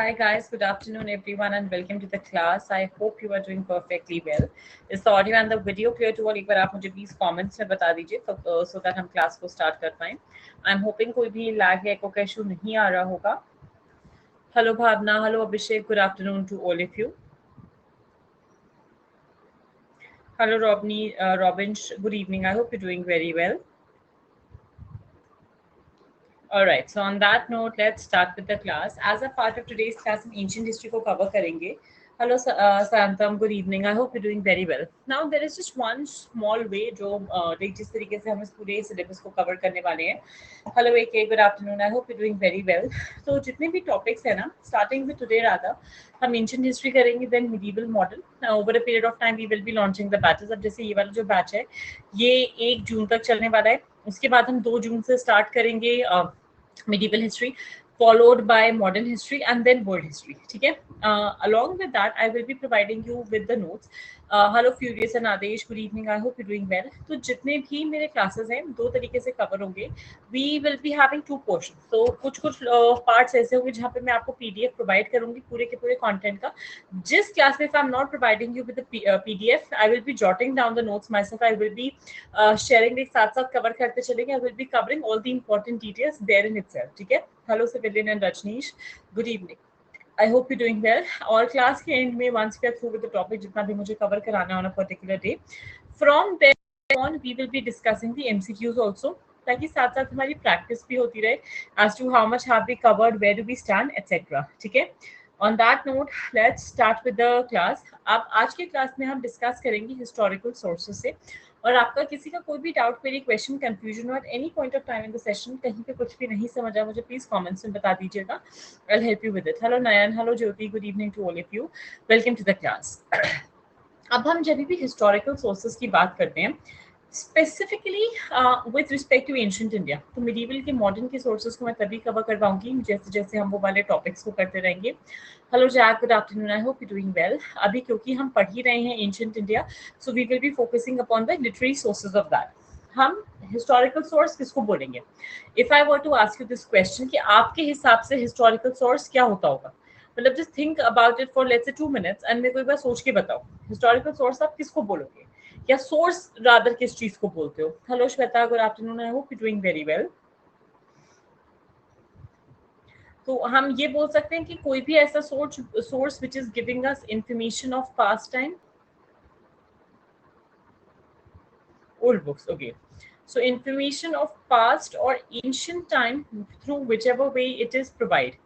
Hi guys, good afternoon everyone and welcome to the class. I hope you are doing perfectly well. Is the audio and the video clear to all? एक बार आप मुझे please comments में बता दीजिए so that हम class को start कर पाएं. I'm hoping कोई भी lag या echo का issue नहीं आ रहा होगा. Hello Bhavna, hello Abhishek, good afternoon to all of you. Hello Robin, good evening. I hope you're doing very well. All right, so on that note, let's start with the class. As a part of today's class, हम ancient history को cover करेंगे. Hello, Santam. Good evening. I hope you're doing very well. Now, there is just one small way जो जिस तरीके से हम इस पूरे syllabus को cover करने वाले हैं. Hello, AK. Good afternoon. I hope you're doing very well. तो जितने भी topics हैं ना, starting with today rather, हम ancient history करेंगे, then medieval modern. Now, over a period of time, we will be launching the batches. अब जैसे ये वाला जो batch है, ये 1 जून तक चलने वाला है. उसके बाद हम 2 जून से start करेंगे medieval history, followed by modern history and then world history. ठीक है, along with that I will be providing you with the notes. Hello Furious and Adesh, good evening. I hope you're doing well. तो जितने भी मेरे classes हैं 2 तरीके से cover होंगे. We will be having 2 portions. तो कुछ parts ऐसे होंगे जहाँ पे मैं आपको PDF provide करूँगी पूरे के पूरे content का. जिस class में if I'm not providing you with the PDF, I will be jotting down the notes myself. I will be sharing एक साथ साथ cover करते चलेंगे. I will be covering all the important details there in itself. ठीक है. Hello Civilian and Rajneesh, good evening. I hope you're doing well. और class के end में once we are through with the topic जितना भी मुझे cover कराना on a particular day, from there on we will be discussing the MCQs also, ताकि साथ साथ हमारी practice भी होती रहे as to how much have we covered, where do we stand, etc. ठीक है. On that note, let's start with the class. अब आज के क्लास में हम डिस्कस करेंगे हिस्टोरिकल सोर्सेस से. और आपका किसी का कोई भी डाउट, क्वेरी, क्वेश्चन, कंफ्यूजन और any point of time in the session कहीं पे कुछ भी नहीं समझा, मुझे प्लीज कमेंट्स में बता दीजिएगा. I will help you with it. Hello Nayan, hello Jyoti, good evening to all of you. Welcome to the class. अब हम जब भी हिस्टोरिकल सोर्सेस की बात करते हैं specifically with respect to ancient India, तो मिडीवल के मॉडर्न के सोर्सेस को मैं तभी कवर करवाऊंगी जैसे जैसे हम वो वाले टॉपिक्स को करते रहेंगे. Hello Jack, good afternoon. I hope you doing well. अभी क्योंकि हम पढ़ ही रहे हैं ancient India, so we will be focusing upon the literary sources of that. हम हिस्टोरिकल सोर्स किसको बोलेंगे? If I were to ask you this question कि आपके हिसाब से हिस्टोरिकल सोर्स क्या होता होगा, मतलब just think about it for let's say 2 minutes and मेरे को एक बार सोच के बताओ हिस्टोरिकल सोर्स आप किसको बोलोगे, या सोर्स रादर किस चीज को बोलते हो. Hello Shweta, good afternoon. I hope you doing very well. तो हम ये बोल सकते हैं कि कोई भी ऐसा source which is giving us information of past time. Old books, okay. So information of past or ancient time through whichever way it is provided.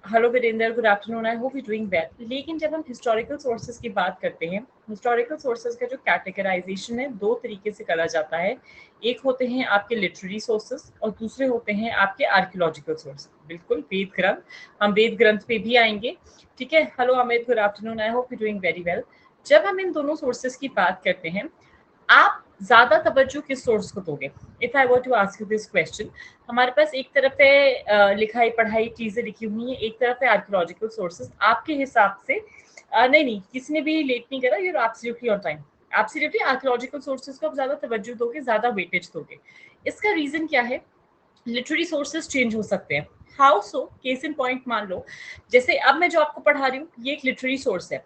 Hello Virendra, good afternoon. I hope you doing well. लेकिन जब हम historical sources की बात करते हैं, historical sources का जो categorisation है 2 तरीके से करा जाता है. एक होते हैं आपके लिटरेरी सोर्सेज और दूसरे होते हैं आपके आर्कियोलॉजिकल सोर्सेज. बिल्कुल वेद ग्रंथ, हम वेद ग्रंथ पे भी आएंगे. ठीक है. Hello Amit, good afternoon. I hope you doing very well. जब हम इन दोनों सोर्सेज की बात करते हैं, आप ज्यादा तवज्जो किस सोर्स को दोगे? If I were to ask you this question, हमारे पास एक तरफ है लिखाई पढ़ाई चीजें लिखी हुई हैं, एक तरफ है आर्कियोलॉजिकल सोर्सेज. आपके हिसाब से नहीं किसी ने भी लेट नहीं करा, you are absolutely on time. Absolutely archaeological sources को आप ज्यादा तवज्जो दोगे, ज्यादा वेटेज दोगे. इसका रीजन क्या है? लिटरेरी सोर्सेज चेंज हो सकते हैं. How so? Case in point मान लो, जैसे अब मैं जो आपको पढ़ा रही हूँ ये एक लिटरेरी सोर्स है.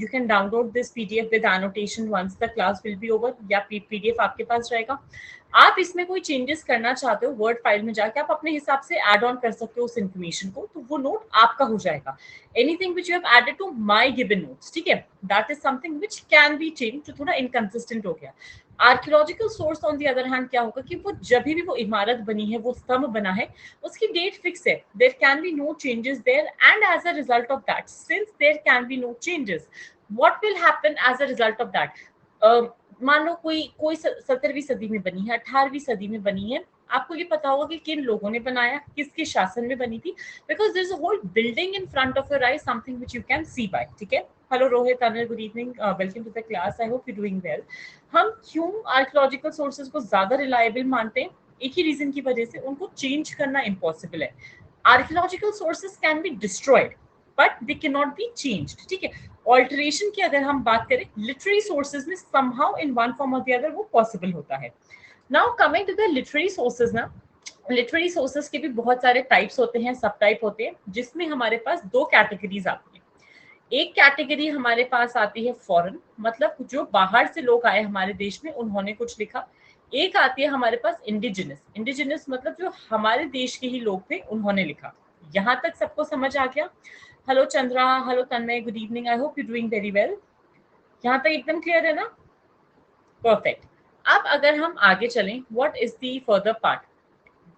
You can download this PDF with annotation once the class will be over, या PDF आपके पास रहेगा. आप इसमें कोई चेंजेस करना चाहते हो वर्ड फाइल में जाके आप अपने हिसाब से ऐड ऑन कर सकते हो उस इन्फॉर्मेशन को, तो वो नोट आपका हो जाएगा. Anything which you have added to my given notes, ठीक है, that is something which can be change, जो थोड़ा इनकंसिस्टेंट हो गया. Archaeological source on the other hand क्या होगा कि वो जब भी वो इमारत बनी है, वो स्तंभ बना है, उसकी डेट फिक्स है. There can be no changes there, and as a result of that, since there can be no changes, what will happen as a result of that? मान लो कोई 17वीं सदी में बनी है, 18वीं सदी में बनी है, आपको ये पता होगा कि किन लोगों ने बनाया, किसके शासन में बनी थी, because there is a whole building in front of your eyes, something which you can see by. ठीक है. Hello Rohit, Anil, good evening, welcome to the class. I hope you doing well. हम क्यों आर्कियोलॉजिकल सोर्सेज को ज्यादा reliable मानते हैं? एक ही reason की वजह से, उनको चेंज करना इम्पॉसिबल है. Archaeological sources can be destroyed but they can not be changed. ठीक है. ऑल्टरेशन की अगर हम बात करें लिटरेरी सोर्सेज में, समहाउ इन वन फॉर्म और द अदर वो पॉसिबल होता है. Now coming to the literary sources ना, लिटरेरी सोर्सेस के भी बहुत सारे टाइप्स होते हैं, सब टाइप होते हैं, जिसमें हमारे पास दो कैटेगरीज आती हैं। एक कैटेगरी हमारे पास आती है फॉरेन, मतलब जो बाहर से लोग आए हमारे देश में, उन्होंने कुछ लिखा। एक आती है हमारे पास इंडिजिनस। इंडिजिनस मतलब जो हमारे देश के ही लोग थे, उन्होंने लिखा। यहाँ तक सबको समझ आ गया? Hello Chandra, hello Tanmay, good evening, I hope you doing very well. यहाँ तक एकदम क्लियर है ना? परफेक्ट। अब अगर हम आगे चलें, what is the further part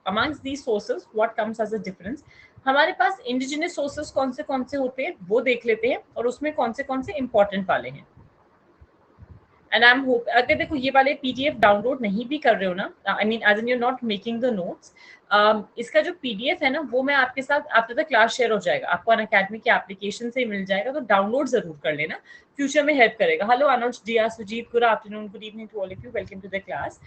amongst these sources, what comes as a difference? हमारे पास इंडिजिनस सोर्सेस कौन से होते हैं वो देख लेते हैं, और उसमें कौन से इंपॉर्टेंट वाले हैं। एंड आई एम होप, अगर देखो ये वाले पीडीएफ डाउनलोड नहीं भी कर रहे हो ना, I mean as in you not making the notes, इसका जो पीडीएफ है ना, वो मैं आपके साथ आफ्टर द क्लास शेयर हो जाएगा, आपको अनअकैडमी के एप्लीकेशन से ही मिल जाएगा, तो डाउनलोड जरूर कर लेना, फ्यूचर में हेल्प करेगा। Hello Anuj, Diya, Sujit, good afternoon, good evening to all of you, welcome to the class.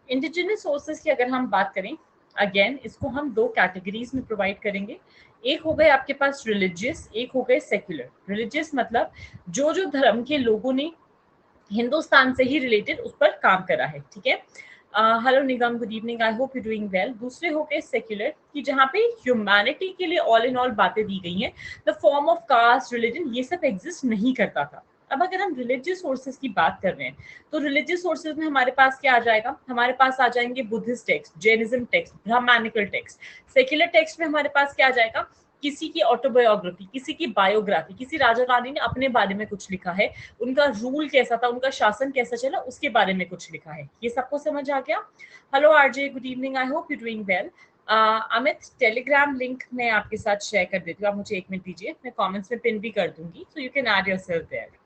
Indigenous sources की अगर हम बात करें, अगेन इसको हम दो कैटेगरीज में प्रोवाइड करेंगे। एक हो गए आपके पास रिलीजियस, एक हो गए सेक्युलर। रिलीजियस मतलब जो जो धर्म के लोगों ने हिंदुस्तान से ही रिलेटेड उस पर काम करा है, ठीक है। Hello Nigam, good evening, I hope you doing well. दूसरे हो गए सेक्युलर, कि जहाँ पे ह्यूमैनिटी के लिए ऑल इन ऑल बातें दी गई हैं, the form of caste, religion, ये सब एग्जिस्ट नहीं करता था। अब अगर हम रिलीजियस सोर्सेज की बात कर रहे हैं, तो रिलीजियस सोर्सेज में हमारे पास क्या आ जाएगा? हमारे पास आ जाएंगे Buddhist text, Jainism text, Brahmanical text. Secular text में हमारे पास क्या आ जाएगा? किसी की ऑटोबायोग्राफी, किसी की बायोग्राफी, किसी राजा रानी ने अपने बारे में कुछ लिखा है, उनका रूल कैसा था, उनका शासन कैसा चला, उसके बारे में कुछ लिखा है। ये सबको समझ आ गया? Hello RJ, good evening, I hope you doing well. Amit, Telegram link मैं आपके साथ शेयर कर देती हूँ, आप मुझे 1 मिनट दीजिए, मैं कमेंट्स में पिन भी कर दूंगी, so you can add yourself there.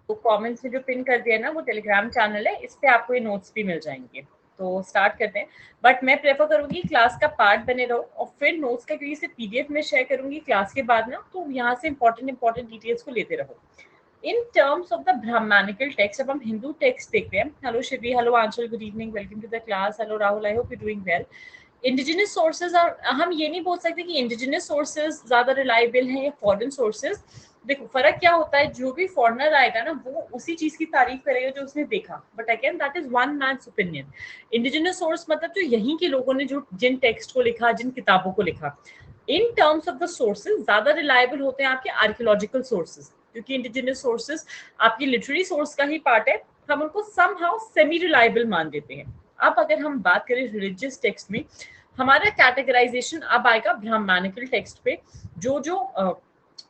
तो कमेंट्स में जो पिन कर दिया ना, वो टेलीग्राम चैनल है, इस पे आपको ये नोट्स भी मिल जाएंगे। तो स्टार्ट करते हैं, बट मैं प्रेफर करूंगी क्लास का पार्ट बने रहो, और फिर नोट्स का, क्योंकि सिर्फ पीडीएफ में शेयर करूंगी क्लास के बाद ना, तो यहाँ से इंपॉर्टेंट डिटेल्स को लेते रहो। In terms of the Brahmanical text, अब हम हिंदू टेक्स्ट देखते हैं। Hello Shivi, hello Anchal, good evening, welcome to the class. Hello Rahul, I hope you doing well. Indigenous sources, और हम ये नहीं बोल सकते कि इंडिजिनस सोर्सेज ज्यादा रिलायबल हैं या फॉरेन सोर्सेज। देखो फर्क क्या होता है, जो भी फॉरेनर आएगा ना, वो उसी चीज की तारीफ करेगा जो उसने देखा, but again that is one man's opinion. Indigenous source मतलब जो यहीं के लोगों ने जो जिन टेक्स्ट को लिखा, जिन किताबों को लिखा। इन टर्म्स ऑफ द सोर्सेज ज्यादा रिलायबल होते हैं आपके आर्कियोलॉजिकल सोर्सेज, क्योंकि इंडिजिनस सोर्सेज आपकी लिटरेरी सोर्स का ही पार्ट है, हम उनको समहाउ सेमी रिलायबल मान देते हैं। अब अगर हम बात करें रिलीजियस टेक्स्ट में, हमारा कैटेगराइजेशन अब आएगा ब्राह्मणिकल टेक्स्ट पे। जो जो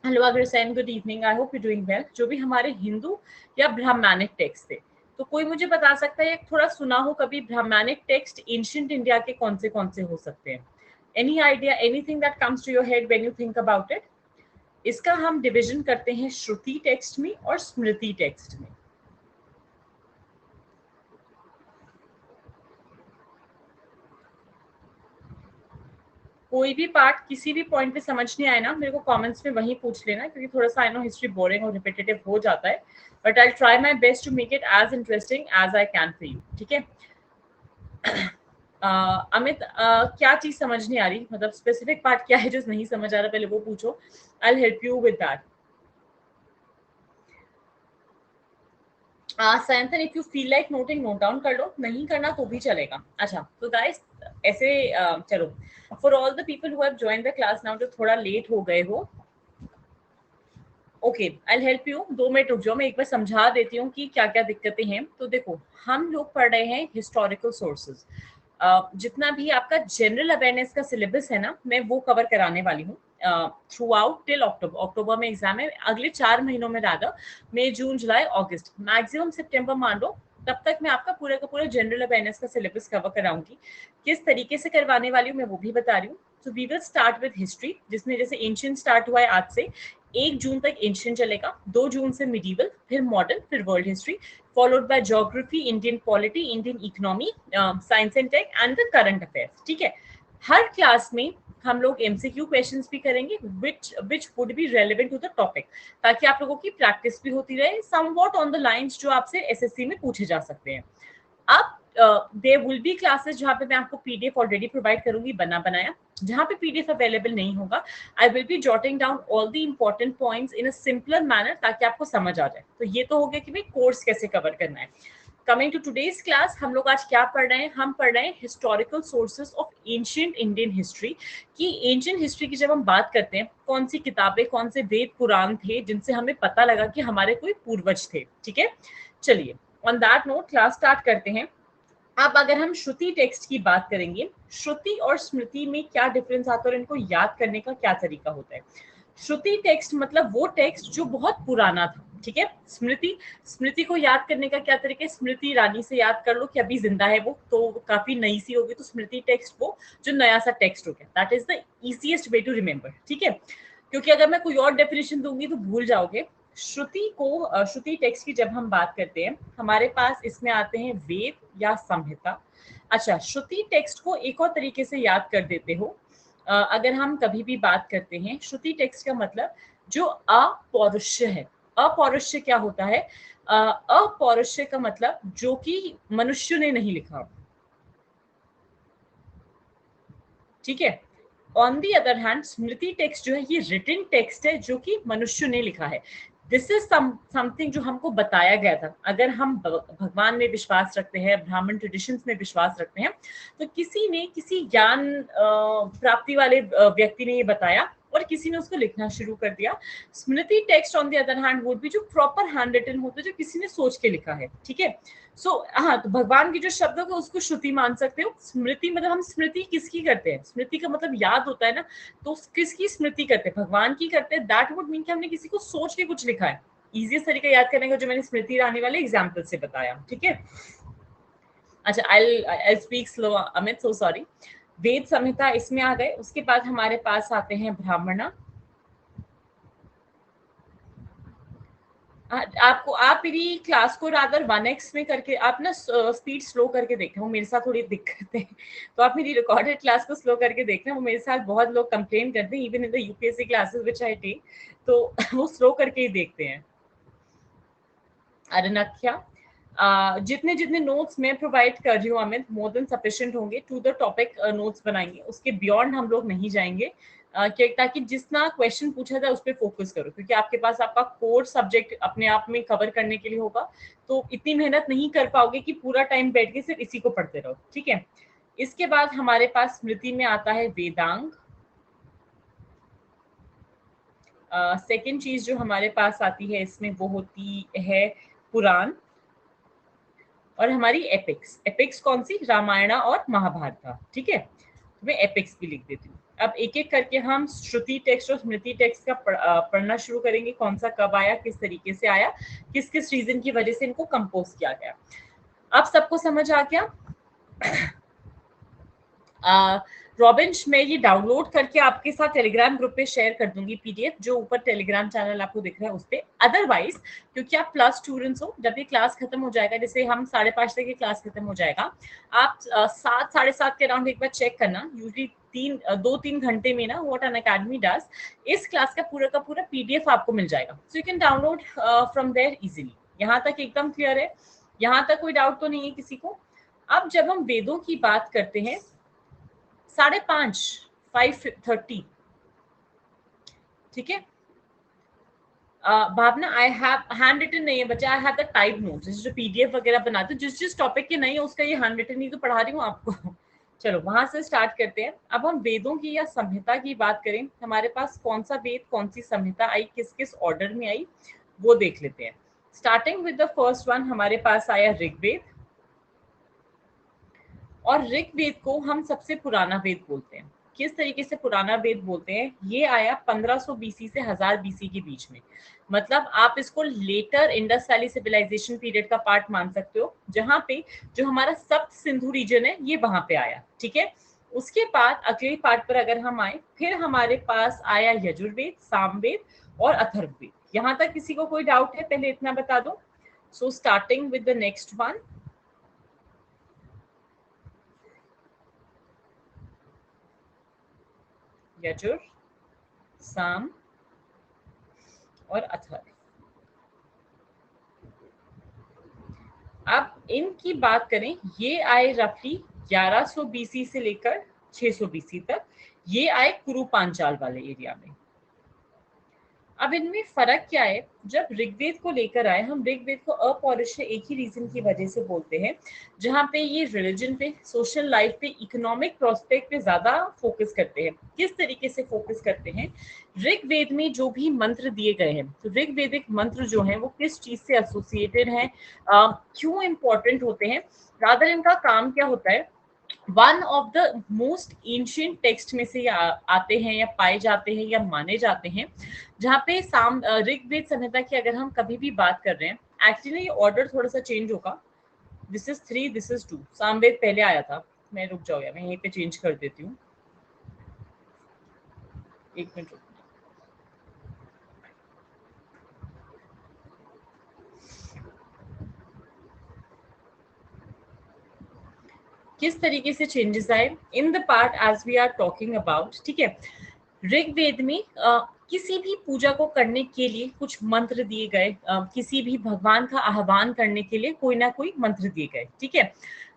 hello Agrasen, good evening, I hope you doing well. जो भी हमारे हिंदू या ब्राह्मणिक टेक्स्ट थे, तो कोई मुझे बता सकता है, थोड़ा सुना हो कभी ब्राह्मणिक टेक्स्ट एंशिएंट इंडिया के कौन से हो सकते हैं? Any idea, anything that comes to your head when you think about it? इसका हम डिवीजन करते हैं श्रुति टेक्स्ट में और स्मृति टेक्स्ट में। कोई भी पार्ट किसी भी पॉइंट पे समझ नहीं आए ना, मेरे को कमेंट्स में वहीं पूछ लेना, क्योंकि थोड़ा सा आई नो हिस्ट्री बोरिंग और रिपीटेटिव हो जाता है, but I try my best to make it as interesting as I can for you, ठीक है। अमित, क्या चीज समझ नहीं आ रही, मतलब स्पेसिफिक पार्ट क्या है जो नहीं समझ आ रहा, पहले वो पूछो, I will help you with that. Santhan, if you feel like noting, note down कर लो, नहीं करना तो भी चलेगा। अच्छा तो गाइस, ऐसे चलो, for all the people who have joined the class now, जो थोड़ा लेट हो गए हो, okay I will help you. 2 minute रुक जाओ, मैं एक बार समझा देती हूँ कि क्या क्या दिक्कतें हैं। तो देखो, हम लोग पढ़ रहे हैं हिस्टोरिकल सोर्सेज। जितना भी आपका जनरल अवेयरनेस का सिलेबस है ना, मैं वो कवर कराने वाली हूँ थ्रू आउट टिल अक्टूबर। अक्टूबर में एग्जाम है, अगले 4 महीनों में राधा, मई, जून, जुलाई, अगस्त, मैक्सिमम सितंबर मान लो, तब तक मैं आपका पूरा का पूरा जनरल अवेयरनेस का सिलेबस कवर कराऊंगी। किस तरीके से करवाने वाली हूँ मैं वो भी बता रही हूँ। तो we will start with history, जिसमें जैसे एंशिएंट स्टार्ट हुआ है आज से, 1 जून तक एंशिएंट चलेगा, 2 जून से मिडीवल, फिर मॉडर्न, फिर world history, followed by geography, Indian polity, Indian economy, science and tech and the current affairs, ठीक है। हर क्लास में हम लोग एमसीक्यू क्वेश्चंस भी करेंगे which would be relevant to the topic, ताकि आप लोगों की प्रैक्टिस भी होती रहे, समवॉट ऑन द लाइंस जो आपसे एसएससी में पूछे जा सकते हैं। अब देयर विल बी क्लासेस जहाँ पे मैं आपको पीडीएफ ऑलरेडी प्रोवाइड करूंगी बना बनाया, जहाँ पे पीडीएफ अवेलेबल नहीं होगा I will be jotting down all the important points in a simpler manner ताकि आपको समझ आ जाए। तो ये तो हो गया कि भाई कोर्स कैसे कवर करना है। कमिंग टू टुडेज क्लास, हम लोग आज क्या पढ़ रहे हैं? हम पढ़ रहे हैं historical sources of ancient Indian history. कि एंशिएंट हिस्ट्री की जब हम बात करते हैं, कौन सी किताबें, कौन से वेद पुराण थे जिनसे हमें पता लगा कि हमारे कोई पूर्वज थे। ठीक है, चलिए on that note class start करते हैं। अब अगर हम श्रुति टेक्स्ट की बात करेंगे, श्रुति और स्मृति में क्या डिफरेंस आता है और इनको याद करने का क्या तरीका होता है? श्रुति टेक्स्ट मतलब वो टेक्स्ट जो बहुत पुराना था। ठीक है, स्मृति, स्मृति को याद करने का क्या तरीका है? स्मृति ईरानी से याद कर लो कि अभी जिंदा है वो, तो काफी नई सी होगी, तो स्मृति टेक्स्ट वो जो नया सा टेक्स्ट हो गया, that is the easiest way to remember. ठीक है, क्योंकि अगर मैं कोई और डेफिनेशन दूंगी तो भूल जाओगे। श्रुति को, श्रुति टेक्स्ट की जब हम बात करते हैं, हमारे पास इसमें आते हैं वेद या संहिता। अच्छा, श्रुति टेक्स्ट को एक और तरीके से याद कर देते हो। अगर हम कभी भी बात करते हैं श्रुति टेक्स्ट का मतलब जो अपौरुष्य है। अपौरुष्य क्या होता है? अपौरुष्य का मतलब जो कि मनुष्य ने नहीं लिखा। ठीक है, on the other hand Smriti text जो है ये रिटन टेक्स्ट है जो कि मनुष्य ने लिखा है। दिस इज समथिंग जो हमको बताया गया था। अगर हम भगवान में विश्वास रखते हैं, ब्राह्मण ट्रेडिशंस में विश्वास रखते हैं, तो किसी ने, किसी ज्ञान प्राप्ति वाले व्यक्ति ने ये बताया और किसी ने उसको लिखना शुरू कर दिया। Smriti text on the other hand would be जो प्रॉपर हैंड रिटन होता है, जो किसी ने सोच के लिखा है। ठीक है, सो हाँ, तो भगवान की जो शब्द है उसको श्रुति मान सकते हो। स्मृति मतलब हम स्मृति किसकी करते हैं? स्मृति का मतलब याद होता है ना, तो किसकी स्मृति करते हैं? भगवान की करते हैं। दैट वुड मीन कि हमने किसी को सोच के कुछ लिखा है। इजीएस्ट तरीका याद करने का जो मैंने स्मृति ईरानी वाले एग्जाम्पल से बताया। ठीक है, अच्छा I speak slow Amit, so sorry. Veda Samhita इसमें आ गए। उसके बाद हमारे पास आते हैं ब्राह्मणा। आपको, आप मेरी क्लास को रादर 1x में करके, आप ना स्पीड स्लो करके देखना, वो मेरे साथ थोड़ी दिक्कत है। तो आप मेरी रिकॉर्डेड क्लास को स्लो करके देखना, वो मेरे साथ बहुत लोग कंप्लेन करते हैं, even in the UPSC classes which I take, तो वो स्लो करके ही देखते हैं। अरनख्या, जितने जितने नोट्स मैं प्रोवाइड कर रही हूँ अमित, मोर देन सफिशिएंट होंगे। टू द टॉपिक नोट्स बनाएंगे, उसके बियॉन्ड हम लोग नहीं जाएंगे, ताकि जितना क्वेश्चन पूछा जाए उस पर फोकस करो, क्योंकि आपके पास आपका कोर सब्जेक्ट अपने आप में कवर करने के लिए होगा, तो इतनी मेहनत नहीं कर पाओगे कि पूरा टाइम बैठ के सिर्फ इसी को पढ़ते रहो। ठीक है, इसके बाद हमारे पास स्मृति में आता है वेदांग। सेकेंड चीज जो हमारे पास आती है इसमें वो होती है पुराण, और हमारी एपिक्स। एपिक्स कौन सी? रामायण और महाभारत का। ठीक है, तो मैं एपिक्स भी लिख देती हूँ। अब एक एक करके हम श्रुति टेक्स्ट और स्मृति टेक्स्ट का पढ़ना शुरू करेंगे। कौन सा कब आया, किस तरीके से आया, किस किस रीजन की वजह से इनको कंपोज किया गया। अब सबको समझ आ गया? रॉबिन्स, मैं ये डाउनलोड करके आपके साथ टेलीग्राम ग्रुप पे शेयर कर दूंगी पीडीएफ, जो ऊपर टेलीग्राम चैनल आपको दिख रहा है उस पे। अदरवाइज क्योंकि आप प्लस स्टूडेंट्स हो, जब ये क्लास खत्म हो जाएगा, जैसे हम 5:30 तक ये क्लास खत्म हो जाएगा, आप 7 7:30 के अराउंड एक बार चेक करना। यूजली 2-3 घंटे में ना व्हाट एन अकेडमी डज, इस क्लास का पूरा पीडीएफ आपको मिल जाएगा, so you can download from there easily. यहाँ तक एकदम क्लियर है? यहाँ तक कोई डाउट तो नहीं है किसी को? अब जब हम वेदों की बात करते हैं, 5:30, 5:30, ठीक है। भावना, आई हैव हैंड रिटन नहीं है बच्चे, I have the type notes, जो पीडीएफ वगैरह बनाते, जिस टॉपिक के नहीं है उसका ये हैंड रिटन ही तो पढ़ा रही हूँ आपको। चलो वहां से स्टार्ट करते हैं। अब हम वेदों की या संहिता की बात करें, हमारे पास कौन सा वेद, कौन सी संहिता आई, किस किस ऑर्डर में आई, वो देख लेते हैं। Starting with the first one, हमारे पास आया ऋग्वेद, और ऋग्वेद को हम सबसे पुराना वेद बोलते हैं। किस तरीके से पुराना वेद बोलते हैं? ये आया 1500 बीसी से 1000 बीसी के बीच में। मतलब आप इसको later Indus valley civilization period का पार्ट मान सकते हो, जहां पे जो हमारा सप्त सिंधु रीजन है ये वहां पे आया। ठीक है, उसके बाद अगले पार्ट पर अगर हम आए, फिर हमारे पास आया यजुर्वेद, सामवेद और अथर्ववेद। यहाँ तक किसी को कोई डाउट है? पहले इतना बता दो। So starting with the next one, Yajur, साम और अथर्व। अब इनकी बात करें, ये आए रफली 1100 बीसी से लेकर 600 बीसी तक, ये आए कुरु पांचाल वाले एरिया में। अब इनमें फर्क क्या है, जब ऋग्वेद को लेकर आए, हम ऋग्वेद को अपौरुषेय एक ही रीजन की वजह से बोलते हैं, जहां पे ये रिलीजन पे, सोशल लाइफ पे, इकोनॉमिक प्रोस्पेक्ट पे ज्यादा फोकस करते हैं। किस तरीके से फोकस करते हैं, ऋग्वेद में जो भी मंत्र दिए गए हैं, तो ऋग्वेदिक मंत्र जो हैं वो किस चीज से एसोसिएटेड हैं, क्यों इंपॉर्टेंट होते हैं, रादर इनका काम क्या होता है, one of the most ancient text में से आते हैं या पाए जाते हैं या माने जाते हैं, जहाँ पे ऋग्वेद संहिता की अगर हम कभी भी बात कर रहे हैं, एक्चुअली ये ऑर्डर थोड़ा सा चेंज होगा, this is 3, this is 2, Samaveda पहले आया था, मैं रुक जाओ यार, मैं यहीं पे चेंज कर देती हूँ, एक मिनट रुक। किस तरीके से चेंजेस आए in the part as we are talking about, ठीक है। ऋग्वेद में किसी भी पूजा को करने के लिए कुछ मंत्र दिए गए, किसी भी भगवान का आह्वान करने के लिए कोई ना कोई मंत्र दिए गए, ठीक है।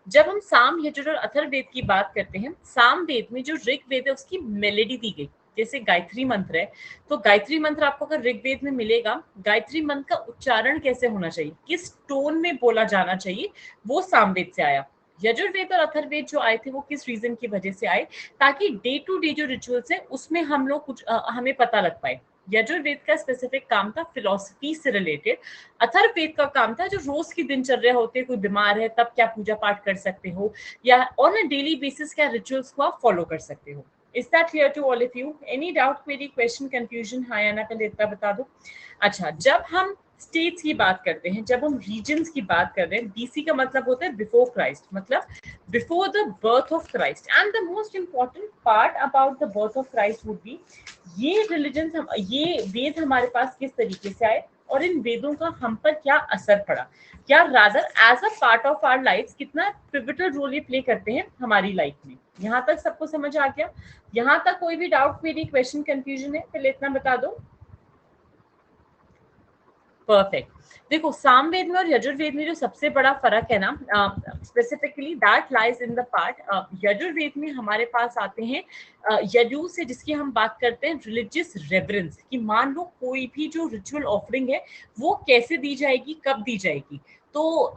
जब हम साम, यजुर और अथर्ववेद की बात करते हैं, सामवेद में जो ऋग्वेद है उसकी मेलेडी दी गई, जैसे गायत्री मंत्र है, तो गायत्री मंत्र आपको अगर ऋग्वेद में मिलेगा, गायत्री मंत्र का उच्चारण कैसे होना चाहिए, किस टोन में बोला जाना चाहिए, वो सामवेद से आया। यजुर्वेद और अथर्ववेद जो आए थे वो किस रीजन की वजह से आए, ताकि डे टू डे जो रिचुअल्स है उसमें हम लोग कुछ हमें पता लग पाए। यजुर्वेद का स्पेसिफिक काम था फिलोसफी से रिलेटेड, अथर्ववेद का काम था जो रोज की दिनचर्या होते हैं, कोई बीमार है तब क्या पूजा पाठ कर सकते हो, या ऑन अ डेली बेसिस क्या रिचुअल्स को आप फॉलो कर सकते हो। Is that clear to all of you? Any doubt, query, question, confusion? हाँ या ना, पहले इतना बता दो। अच्छा, जब हम स्टेट्स की बात करते हैं, जब हम रीजन्स की बात कर रहे हैं, बीसी का मतलब होता है बिफोर क्राइस्ट, मतलब before the birth of Christ, and the most important part about the birth of Christ would be, ये रिलीजन, ये वेद हमारे पास किस तरीके से आए और इन वेदों का हम पर क्या असर पड़ा, क्या rather as a part of our life कितना पिवटल रोल ये प्ले करते हैं हमारी लाइफ में। यहाँ तक सबको समझ आ गया? यहाँ तक कोई भी डाउट, क्वेरी, क्वेश्चन, कंफ्यूजन है, पहले इतना बता दो। परफेक्ट। देखो, सामवेद में और यजुर्वेद में जो सबसे बड़ा फर्क है ना, specifically that lies in the part, Yajurveda में हमारे पास आते हैं यजु से, जिसकी हम बात करते हैं रिलीजियस रेवरेंस, कि मान लो कोई भी जो रिचुअल ऑफरिंग है वो कैसे दी जाएगी, कब दी जाएगी। तो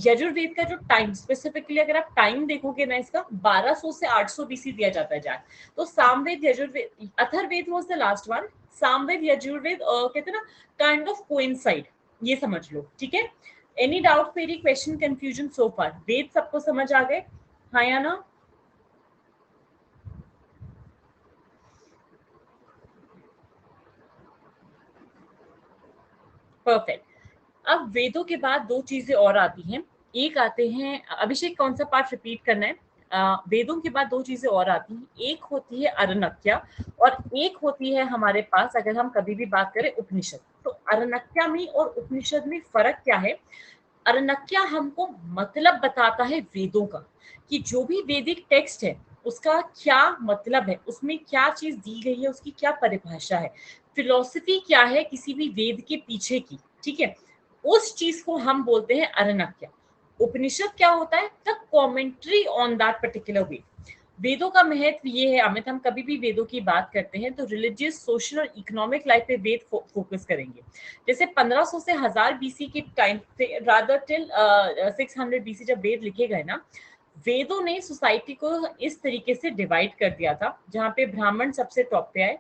यजुर्वेद का जो टाइम, स्पेसिफिकली अगर आप टाइम देखोगे ना, इसका 1200 से 800 बीसी दिया जाता है जान। तो Samaveda, Yajurveda, Atharvaveda was the last one, Samaveda, Yajurveda कहते हैं ना काइंड ऑफ कोइंसाइड, ये समझ लो, ठीक है। Any doubt, query, question, confusion so far? Veda सबको समझ आ गए, हाँ या ना? परफेक्ट। अब वेदों के बाद दो चीजें और आती हैं, एक आते हैं, अभिषेक कौन सा पार्ट रिपीट करना है? वेदों के बाद दो चीजें और आती हैं, एक होती है अरण्यक्या और एक होती है हमारे पास, अगर हम कभी भी बात करें, उपनिषद। तो अरण्यक्या में और उपनिषद में फर्क क्या है? अरण्यक्या हमको मतलब बताता है वेदों का, कि जो भी वैदिक टेक्स्ट है उसका क्या मतलब है, उसमें क्या चीज दी गई है, उसकी क्या परिभाषा है, फिलॉसफी क्या है किसी भी वेद के पीछे की, ठीक है। उस चीज को हम बोलते हैं अरण्यक्या। उपनिषद क्या होता है? The commentary on that particular Veda. वेदों का महत्व ये है अमित, हम कभी भी वेदों की बात करते हैं तो रिलीजियस, सोशल और इकोनॉमिक लाइफ पे वेद फोकस करेंगे। जैसे 1500 से 1000 बीसी के टाइम से, रादर टिल 600 बीसी जब वेद लिखे गए ना, वेदों ने सोसाइटी को इस तरीके से डिवाइड कर दिया था, जहाँ पे ब्राह्मण सबसे टॉप पे आए,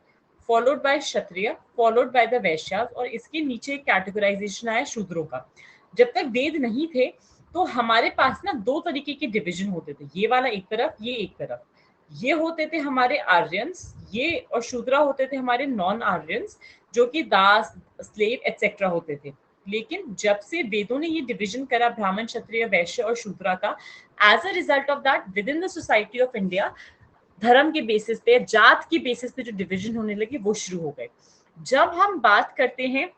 followed by Kshatriya, followed by the Vaishyas, और इसके नीचे कैटेगराइजेशन आया शूद्रों का। जब तक वेद नहीं थे तो हमारे पास ना दो तरीके के डिवीजन होते थे, ये वाला एक तरफ, ये एक तरफ। ये होते थे हमारे आर्यंस, ये, और शूद्रा होते थे हमारे नॉन आर्यंस, जो कि दास, स्लेव एटसेट्रा होते थे। लेकिन जब से वेदों ने ये डिवीजन करा ब्राह्मण, क्षत्रिय, वैश्य और शूद्रा का, as a result of that within the society of India, धर्म के बेसिस पे, जात की बेसिस पे जो डिवीजन होने लगे वो शुरू हो गए। जब हम बात करते हैं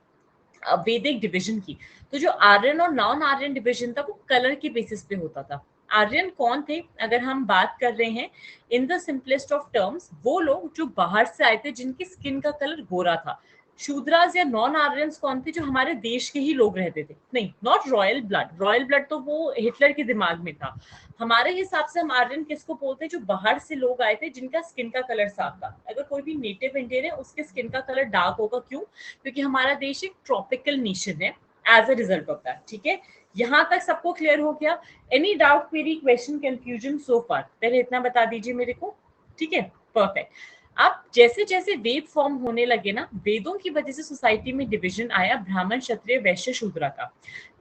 वैदिक डिवीजन की, तो जो आर्यन और नॉन आर्यन डिवीजन था वो कलर के बेसिस पे होता था। आर्यन कौन थे? अगर हम बात कर रहे हैं in the simplest of terms, वो लोग जो बाहर से आए थे, जिनकी स्किन का कलर गोरा था, शूद्रास या नॉन आर्यंस कौन थे? जो हमारे देश के ही लोग रहते थे, नहीं, not royal blood, royal blood तो वो हिटलर के दिमाग में था। हमारे हिसाब से हम आर्यन किसको बोलते हैं? जो बाहर से लोग आए थे जिनका स्किन का कलर साफ था। अगर कोई भी नेटिव इंडियन है उसके स्किन का कलर डार्क होगा, क्यों? क्योंकि हमारा देश एक ट्रॉपिकल नेशन है as a result of that. ठीक है, यहाँ तक सबको क्लियर हो गया? Any doubt, query, question, confusion so far? पहले इतना बता दीजिए मेरे को। ठीक है, परफेक्ट। अब जैसे जैसे वेद फॉर्म होने लगे ना, वेदों की वजह से सोसाइटी में डिवीजन आया ब्राह्मण, क्षत्रिय, वैश्य, शूद्र का।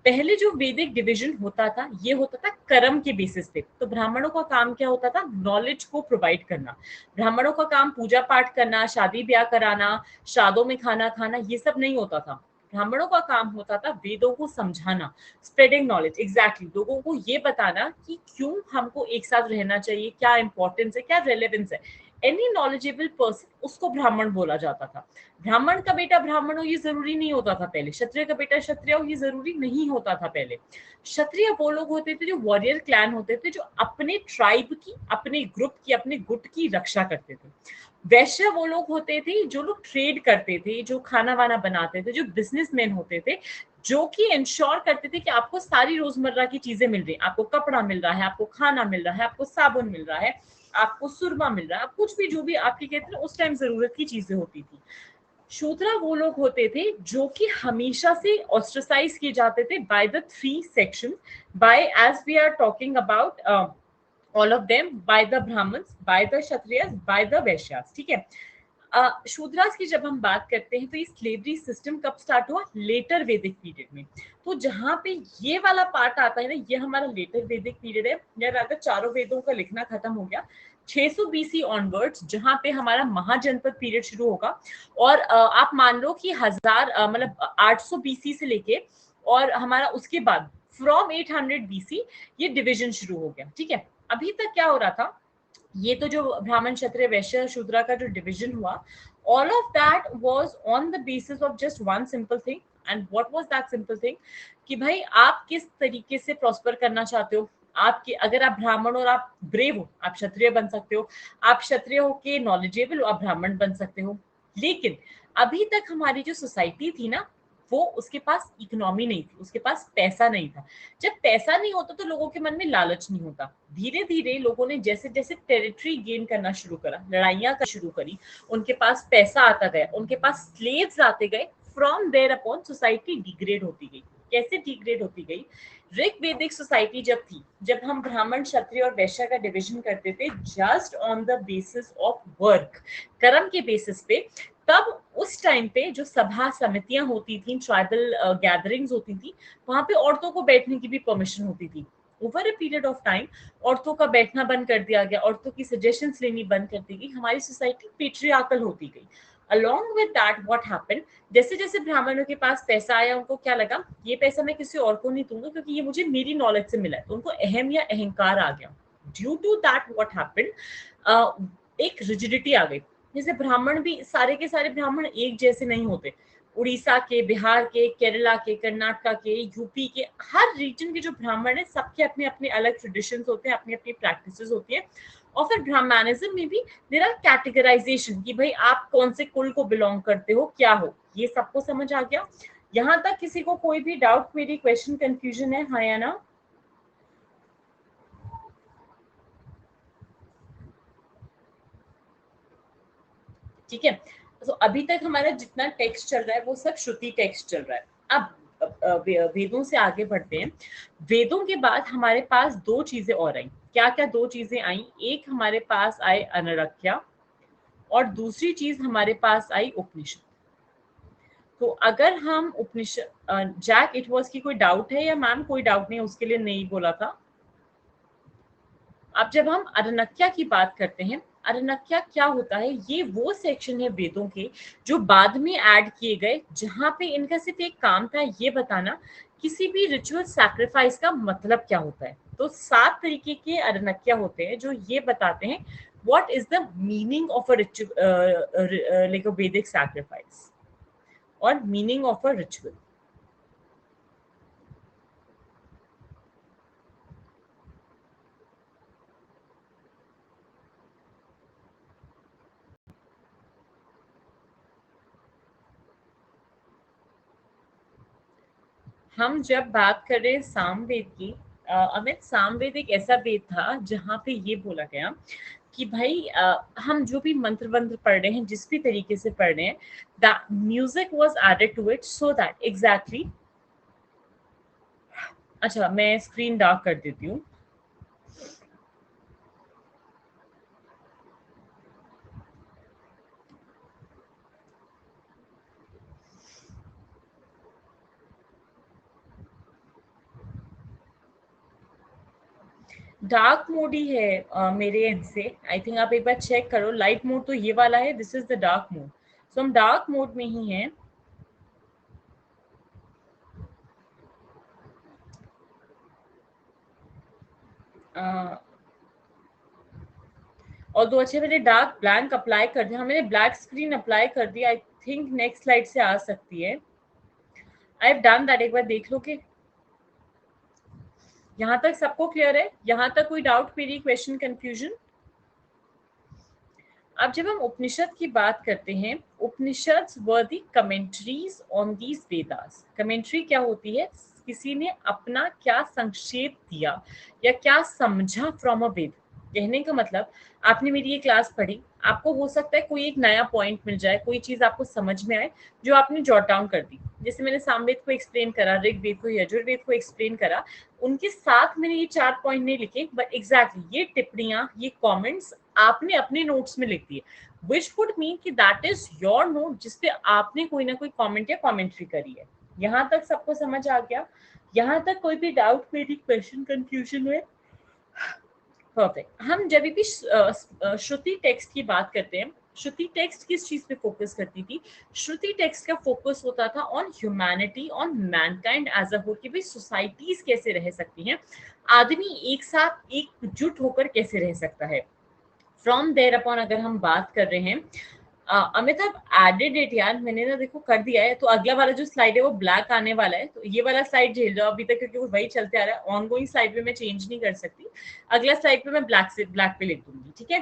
पहले जो वैदिक डिवीजन होता था ये होता था कर्म के बेसिस पे। तो ब्राह्मणों का काम क्या होता था? नॉलेज को प्रोवाइड करना। ब्राह्मणों का काम पूजा पाठ करना, शादी ब्याह कराना, श्राद्धों में खाना खाना, ये सब नहीं होता था। ब्राह्मणों का काम होता था वेदों को समझाना, स्प्रेडिंग नॉलेज, एग्जैक्टली लोगों को ये बताना कि क्यों हमको एक साथ रहना चाहिए, क्या इंपॉर्टेंस है, क्या रेलेवेंस है। एनी नॉलेजेबल पर्सन, उसको ब्राह्मण बोला जाता था। ब्राह्मण का बेटा ब्राह्मण हो ये जरूरी नहीं होता था पहले, क्षत्रिय का बेटा क्षत्रिय हो ये जरूरी नहीं होता था पहले। क्षत्रिय वो लोग होते थे जो वॉरियर क्लैन होते थे, जो अपने ट्राइब की, अपने ग्रुप की, अपने गुट की रक्षा करते थे। वैश्य वो लोग होते थे जो लोग ट्रेड करते थे, जो खाना वाना बनाते थे, जो बिजनेसमैन होते थे, जो कि इंश्योर करते थे कि आपको सारी रोजमर्रा की चीजें मिल रही है, आपको कपड़ा मिल रहा है, आपको खाना मिल रहा है, आपको साबुन मिल रहा है, आपको सुरमा मिल रहा है, कुछ भी जो भी आपके कहते हैं उस टाइम जरूरत की चीजें होती थी। शूद्रा वो लोग होते थे जो कि हमेशा से ऑस्ट्रेसाइज किए जाते थे by the three section, by, as we are talking about all of them, by the Brahmins, by the Kshatriyas, by the Vaishyas. ठीक है, शूद्रास की जब हम बात करते हैं तो ये स्लेवरी सिस्टम कब स्टार्ट हुआ? लेटर वैदिक पीरियड में। तो जहां पे ये वाला पार्ट आता है ना, ये हमारा लेटर वैदिक पीरियड है, या अगर चारों वेदों का लिखना खत्म हो गया 600 बीसी ऑनवर्ड्स, जहां पे हमारा महाजनपद पीरियड शुरू होगा। और आप मान लो कि हजार मतलब 800 बीसी से लेके और हमारा उसके बाद फ्रॉम 800 बीसी ये डिवीजन शुरू हो गया। ठीक है, अभी तक क्या हो रहा था? ये तो जो ब्राह्मण, क्षत्रिय, वैश्य, शूद्रा का जो डिवीजन हुआ, all of that was on the basis of just one simple thing. And what was that simple thing? कि भाई आप किस तरीके से प्रॉस्पर करना चाहते हो। आपके, अगर आप ब्राह्मण और आप ब्रेव हो, आप क्षत्रिय बन सकते हो। आप क्षत्रिय हो के नॉलेजेबल हो, आप ब्राह्मण बन सकते हो। लेकिन अभी तक हमारी जो सोसाइटी थी ना, वो, उसके पास इकोनॉमी नहीं थी, उसके पास पैसा नहीं था। जब पैसा नहीं होता तो लोगों के मन में लालच नहीं होता। धीरे धीरे लोगों ने जैसे जैसे टेरिटरी गेन करना शुरू करा, लड़ाइयां कर शुरू करी, उनके पास पैसा आता गया, उनके पास स्लेव्स आते गए। From there upon society degrade होती गई। कैसे डिग्रेड होती गई? ऋग वैदिक सोसाइटी जब थी, जब हम ब्राह्मण, क्षत्रिय और वैश्य का डिवीजन करते थे just on the basis of work, कर्म के बेसिस पे, तब उस टाइम पे जो सभा समितियां होती थी, ट्राइबल गैदरिंग्स होती थी, वहां पे औरतों को बैठने की भी परमिशन होती थी। Over a period of time औरतों का बैठना बंद कर दिया गया, औरतों की सजेशंस लेनी बंद कर दी गई, हमारी सोसाइटी पेट्रियार्कल होती गई। Along with that what happened, जैसे जैसे ब्राह्मणों के पास पैसा आया, उनको क्या लगा, ये पैसा मैं किसी और को नहीं दूंगा क्योंकि ये मुझे मेरी नॉलेज से मिला है। तो उनको अहम या अहंकार आ गया। Due to that what happened, एक रिजिडिटी आ गई। जैसे ब्राह्मण भी, सारे के सारे ब्राह्मण एक जैसे नहीं होते। उड़ीसा के, बिहार के, केरला के, कर्नाटका के, यूपी के, हर रीजन के जो ब्राह्मण है सबके अपने अपने अलग ट्रेडिशंस होते हैं, अपनी अपनी प्रैक्टिसेस होती हैं। और फिर ब्राह्मणिज्म में भी देयर आर कैटेगराइजेशन कि भाई आप कौन से कुल को बिलोंग करते हो, क्या हो। ये सबको समझ आ गया? यहाँ तक किसी को कोई भी डाउट, मेरी क्वेश्चन, कंफ्यूजन है, हाँ या ना? ठीक है, तो अभी तक हमारा जितना टेक्स्ट चल रहा है वो सब श्रुति टेक्स्ट चल रहा है। अब वेदों से आगे बढ़ते हैं। वेदों के बाद हमारे पास दो चीजें और आई। क्या क्या दो चीजें आई? एक हमारे पास आए अनरख्या, और दूसरी चीज हमारे पास आई उपनिषद। तो अगर हम उपनिषद, जैक, इट वाज की कोई डाउट है, या मैम कोई डाउट नहीं, उसके लिए नहीं बोला था। अब जब हम अरण्यका की बात करते हैं, अरण्यका क्या होता है? ये वो सेक्शन है वेदों के जो बाद में ऐड किए गए, जहां पे इनका सिर्फ एक काम था, ये बताना किसी भी रिचुअल सैक्रिफाइस का मतलब क्या होता है। तो 7 तरीके के अरण्यका होते हैं जो ये बताते हैं what is the meaning of a ritual, like अ वैदिक सैक्रिफाइस, और मीनिंग ऑफ अ रिचुअल। हम जब बात कर रहे हैं सामवेद की, अमित, सामवेद एक ऐसा वेद था जहाँ पे ये बोला गया कि भाई हम जो भी मंत्र वंत्र पढ़ रहे हैं, जिस भी तरीके से पढ़ रहे हैं, that music was added to it so that exactly. अच्छा, मैं स्क्रीन डार्क कर देती हूँ। डार्क मोड ही है मेरे एंड से। आई थिंक आप एक बार चेक करो, लाइट मोड तो ये वाला है, this is the dark mode. So हम डार्क मोड में ही हैं। और दो अच्छे, मैंने डार्क ब्लैंक अप्लाई कर दिया। हाँ, मैंने ब्लैक स्क्रीन अप्लाई कर दिया। आई थिंक नेक्स्ट स्लाइड से आ सकती है। आई हैव डन दैट, एक बार देख लो कि यहाँ तक सबको क्लियर है। यहाँ तक कोई डाउट, क्वेरी, क्वेश्चन, कंफ्यूजन? अब जब हम उपनिषद की बात करते हैं, Upanishad were the commentaries on these Vedas. Commentary क्या होती है? किसी ने अपना क्या संक्षेप दिया या क्या समझा फ्रॉम अ वेद। कहने का मतलब, आपने मेरी ये क्लास पढ़ी, आपको हो सकता है कोई एक नया पॉइंट मिल जाए, कोई चीज आपको समझ में आए जो आपने जॉट डाउन कर दी। जैसे मैंने सामवेद को एक्सप्लेन करा, ऋग्वेद को, यजुर्वेद को एक्सप्लेन करा, उनके साथ मैंने ये 4 पॉइंट नहीं लिखे, बट एग्जैक्टली ये टिप्पणियां, ये कमेंट्स आपने अपने नोट्स में लिख दिए, विच वुड मीन कि दैट इज योर नोट, जिसपे आपने कोई ना कोई कमेंट या कमेंट्री करी है। यहाँ तक सबको समझ आ गया? यहाँ तक कोई भी डाउट, मेरी क्वेश्चन, कंफ्यूजन है? परफेक्ट। हम जब भी श्रुति टेक्स्ट की बात करते हैं, श्रुति टेक्स्ट किस चीज पे फोकस करती थी? श्रुति टेक्स्ट का फोकस होता था on humanity, on mankind as a whole, कि भाई सोसाइटीज कैसे रह सकती हैं, आदमी एक साथ एकजुट होकर कैसे रह सकता है। फ्रॉम देयर अपॉन अगर हम बात कर रहे हैं, अमिताभ एडेड इट यार, मैंने ना देखो कर दिया है। तो अगला वाला जो स्लाइड है वो ब्लैक आने वाला है, तो ये वाला स्लाइड झेल जाओ अभी तक, क्योंकि वो वही चलते आ रहा है। ऑनगोइंग स्लाइड पे मैं चेंज नहीं कर सकती, अगला स्लाइड पे मैं ब्लैक से ब्लैक पे लिख दूंगी, ठीक है।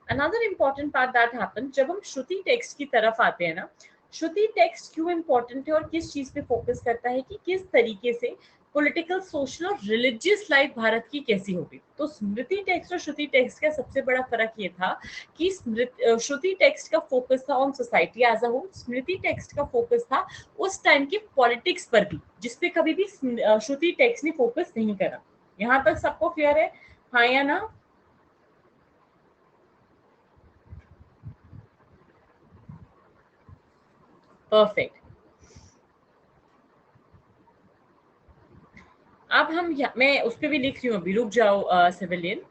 Another important part that happen जब हम श्रुति टेक्स्ट की तरफ आते हैं ना, श्रुति टेक्स्ट क्यों इंपॉर्टेंट है और किस चीज पे फोकस करता है कि किस तरीके से पॉलिटिकल, सोशल और रिलीजियस लाइफ भारत की कैसी होगी। तो स्मृति टेक्स्ट और श्रुति टेक्स्ट का सबसे बड़ा फर्क ये था कि श्रुति टेक्स्ट का फोकस था on society as a whole, Smriti text का फोकस था उस टाइम की पॉलिटिक्स पर भी, जिसपे कभी भी श्रुति टेक्स्ट ने फोकस नहीं करा। यहाँ तक सबको क्लियर है, हाँ या ना? परफेक्ट। अब हम मैं उस पर भी लिख रही हूँ अभी, रुक जाओ सिविलियन।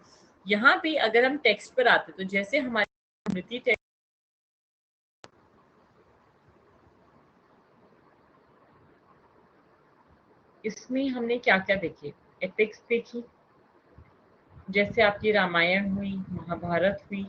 यहाँ पे अगर हम टेक्स्ट पर आते तो जैसे हमारी स्मृति टेक्स्ट, इसमें हमने क्या क्या देखे? एपिक्स देखी, जैसे आपकी रामायण हुई, महाभारत हुई।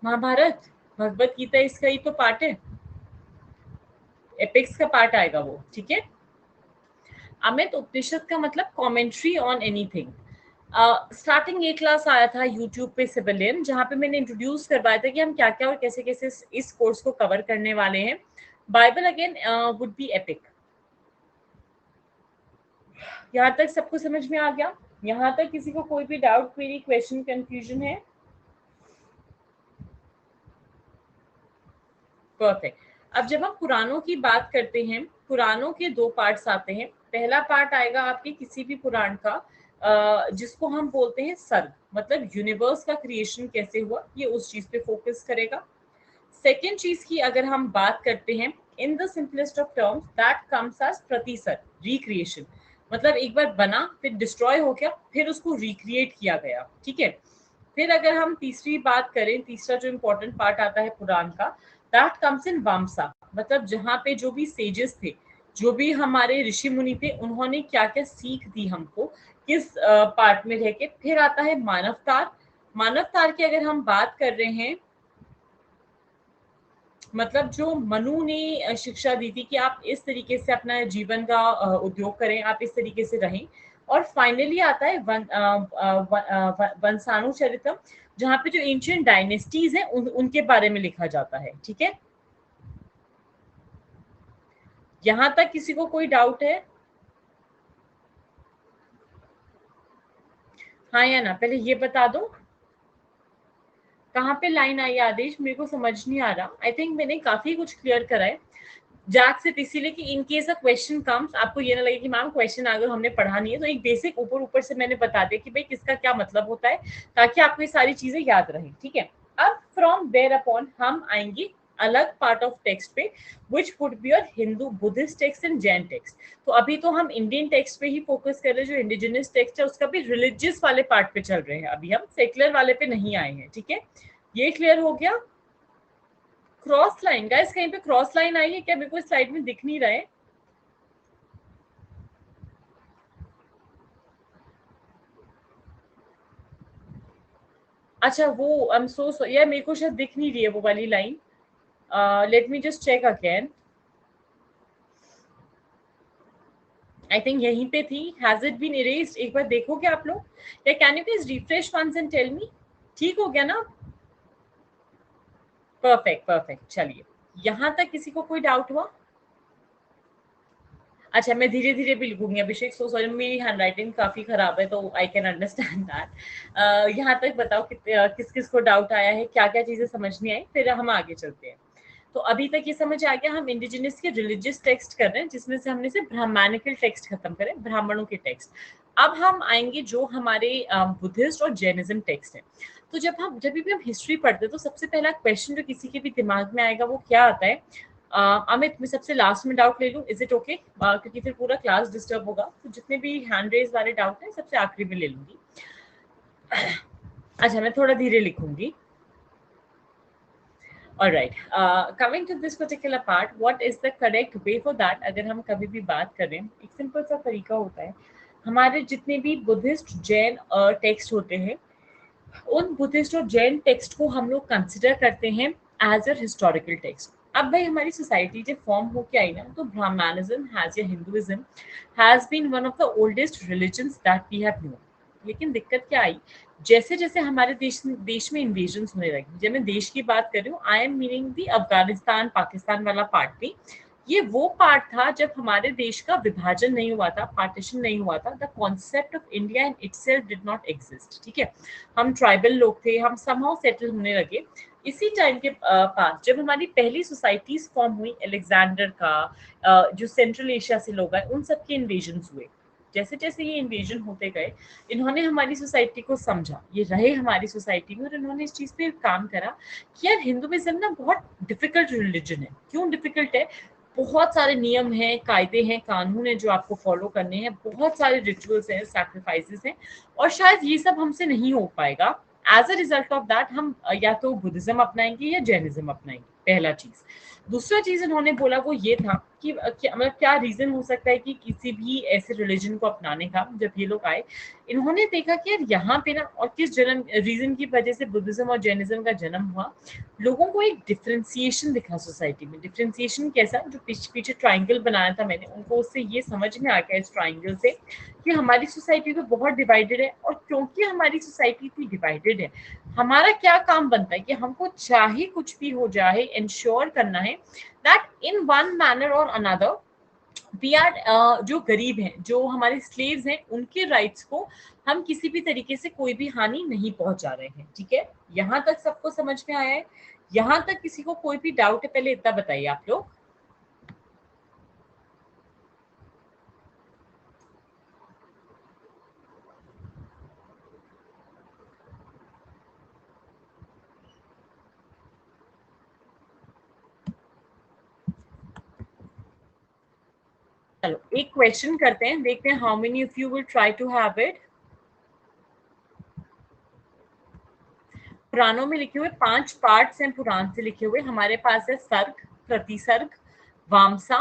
महाभारत, भगवत गीता इसका ही तो पार्ट है, एपिक्स का पार्ट आएगा वो, ठीक है। अमित, उपनिषद का मतलब कमेंट्री ऑन एनीथिंग। स्टार्टिंग ये क्लास आया था यूट्यूब पे सिविलियन, जहाँ पे मैंने इंट्रोड्यूस करवाया था कि हम क्या क्या और कैसे कैसे इस कोर्स को कवर करने वाले हैं। Bible again would be epic. यहाँ तक सबको समझ में आ गया? यहाँ तक किसी को कोई भी डाउट, क्वेरी, क्वेश्चन, कंफ्यूजन है? परफेक्ट। अब जब हम पुराणों की बात करते हैं, पुराणों के दो पार्ट्स आते हैं। पहला पार्ट आएगा आपके किसी भी पुराण का, जिसको हम बोलते हैं सर्ग, मतलब यूनिवर्स का क्रिएशन कैसे हुआ, ये उस चीज पे फोकस करेगा। सेकेंड चीज की अगर हम बात करते हैं, in the simplest of terms that comes as Pratisarga, recreation. मतलब एक बार बना, फिर डिस्ट्रॉय हो गया, फिर उसको रिक्रिएट किया गया, ठीक है। फिर अगर हम तीसरी बात करें, तीसरा जो इम्पोर्टेंट पार्ट आता है पुराण का, दैट कम्स इन वामसा, मतलब जहाँ पे जो भी सेजेस थे, जो भी हमारे ऋषि मुनि थे, उन्होंने क्या क्या सीख दी हमको, किस पार्ट में रह के। फिर आता है मानवतार, मानवतार की अगर हम बात कर रहे हैं, मतलब जो मनु ने शिक्षा दी थी कि आप इस तरीके से अपना जीवन का उद्योग करें, आप इस तरीके से रहें। और फाइनली आता है वंशानुचरितम, जहाँ पे जो एंशियंट डायनेस्टीज हैं उनके बारे में लिखा जाता है। ठीक है, यहाँ तक किसी को कोई डाउट है? हाँ या ना, पहले ये बता दो कहाँ पे लाइन आई आदेश, मेरे को समझ नहीं आ रहा। आई थिंक मैंने काफी कुछ क्लियर करा है जैक सिर्फ इसीलिए कि in case a question comes, आपको ये ना लगे कि मैम क्वेश्चन अगर हमने पढ़ा नहीं है, तो एक बेसिक ऊपर ऊपर से मैंने बता दिया कि भाई किसका क्या मतलब होता है, ताकि आपको ये सारी चीजें याद रहें। ठीक है, अब फ्रॉम देयर अपॉन हम आएंगे अलग पार्ट ऑफ टेक्स्ट पे, which would be your Hindu Buddhist text and Jain text. तो अभी तो हम इंडियन टेक्स्ट पे ही फोकस कर रहे हैं, जो इंडिजिनस टेक्स्ट है उसका भी रिलीजियस वाले पार्ट पे चल रहे हैं, अभी हम सेक्युलर वाले पे नहीं आए हैं। ठीक है, ये क्लियर हो गया। क्रॉस लाइन गाइस, कहीं पे क्रॉस लाइन आई है क्या? मेरे को स्लाइड में दिख नहीं रहा है। अच्छा, वो आई एम सो सॉरी यार, मेरे को शायद दिख नहीं रही है वो वाली line. Let me just check again. I think यहीं पे थी। Has it been erased? एक बार देखोगे आप लोग, या can you please refresh once and tell me? ठीक हो गया ना? परफेक्ट परफेक्ट, चलिए। यहाँ तक किसी को कोई डाउट हुआ? अच्छा, मैं धीरे धीरे भी लिखूंगी अभिषेक, सो सॉरी, मेरी हैंड राइटिंग काफी खराब है, तो आई कैन अंडरस्टैंड दैट। यहाँ तक बताओ किस किस को डाउट आया है, क्या क्या चीजें समझ नहीं आई, फिर हम आगे चलते हैं। तो अभी तक ये समझ आ गया हम इंडिजिनस के रिलीजियस टेक्स्ट कर रहे हैं, जिसमें से हमने से ब्राह्मणिकल टेक्स्ट खत्म करे, ब्राह्मणों के टेक्स्ट। अब हम आएंगे जो हमारे बुद्धिस्ट और जैनिज्म टेक्स्ट है। तो जब भी हम हिस्ट्री पढ़ते हैं, तो सबसे पहला क्वेश्चन जो किसी के भी दिमाग में आएगा वो क्या आता है? अमित, मैं सबसे लास्ट में डाउट ले लूं, इज इट ओके? क्योंकि फिर पूरा क्लास डिस्टर्ब होगा, तो जितने भी हैंड रेज वाले डाउट है सबसे आखिरी में ले लूंगी। अच्छा, मैं थोड़ा धीरे लिखूंगी। Alright, coming to this particular part, what is the correct way for that? अगर हम कभी भी बात करें, एक सिंपल सा तरीका होता है। हमारे जितने भी बुद्धिस्ट जैन टेक्स्ट होते हैं, उन बुद्धिस्ट और जैन टेक्स्ट को हम लोग कंसिडर करते हैं एज अ हिस्टोरिकल टेक्स्ट। अब भाई हमारी सोसाइटी जब फॉर्म होके आई ना, तो ब्राह्मणिज्म हैज या Hinduism has been one of the oldest religions that we have known. लेकिन दिक्कत क्या आई, जैसे जैसे हमारे देश में इन्वेजन होने लगी, जब मैं देश की बात कर रही हूँ, आई एम मीनिंग दी अफगानिस्तान पाकिस्तान वाला पार्ट भी। ये वो पार्ट था जब हमारे देश का विभाजन नहीं हुआ था, पार्टीशन नहीं हुआ था। The concept of India in itself did not exist. ठीक है, हम ट्राइबल लोग थे, हम समहाउ सेटल होने लगे। इसी टाइम के पास जब हमारी पहली सोसाइटीज फॉर्म हुई, अलेक्जेंडर का, जो सेंट्रल एशिया से लोग आए, उन सबके इन्वेजन हुए। जैसे जैसे ये इन्वेजन होते गए, इन्होंने हमारी सोसाइटी को समझा, ये रहे हमारी सोसाइटी में, और इन्होंने इस चीज पे काम करा कि यार हिंदुइज्म ना बहुत डिफिकल्ट रिलीजन है। क्यों डिफिकल्ट है? बहुत सारे नियम हैं, कायदे हैं, कानून है जो आपको फॉलो करने हैं, बहुत सारे रिचुअल्स हैं, सैक्रिफाइसेस हैं, और शायद ये सब हमसे नहीं हो पाएगा। As a result of that हम या तो बुद्धिज्म अपनाएंगे या जैनिज्म अपनाएंगे, पहला चीज। दूसरा चीज इन्होंने बोला वो ये था कि मतलब क्या रीजन हो सकता है कि किसी भी ऐसे रिलीजन को अपनाने का। जब ये लोग आए, इन्होंने देखा कि यार यहाँ पे ना, और किस जन्म रीजन की वजह से बुद्धिज्म और जैनिज्म का जन्म हुआ, लोगों को एक डिफरेंशिएशन दिखा सोसाइटी में। डिफरेंशिएशन कैसा? जो पीछे ट्राइंगल बनाया था मैंने, उनको उससे ये समझ में आ गया इस ट्राइंगल से कि हमारी सोसाइटी तो बहुत डिवाइडेड है, और क्योंकि हमारी सोसाइटी इतनी डिवाइडेड है, हमारा क्या काम बनता है कि हमको चाहे कुछ भी हो जाए, इंश्योर करना है दैट इन वन मैनर और अनदर वी आर, जो गरीब हैं, जो हमारे स्लेव्स हैं, उनके राइट्स को हम किसी भी तरीके से कोई भी हानि नहीं पहुंचा रहे हैं। ठीक है, यहाँ तक सबको समझ में आया है? यहाँ तक किसी को कोई भी डाउट है? पहले इतना बताइए आप लोग। चलो एक क्वेश्चन करते हैं, देखते हैं how many of you will try to have it. पुराणों में लिखे हुए 5 पार्ट्स हैं, पुराण से लिखे हुए। हमारे पास है सर्ग, प्रतिसर्ग, वामसा,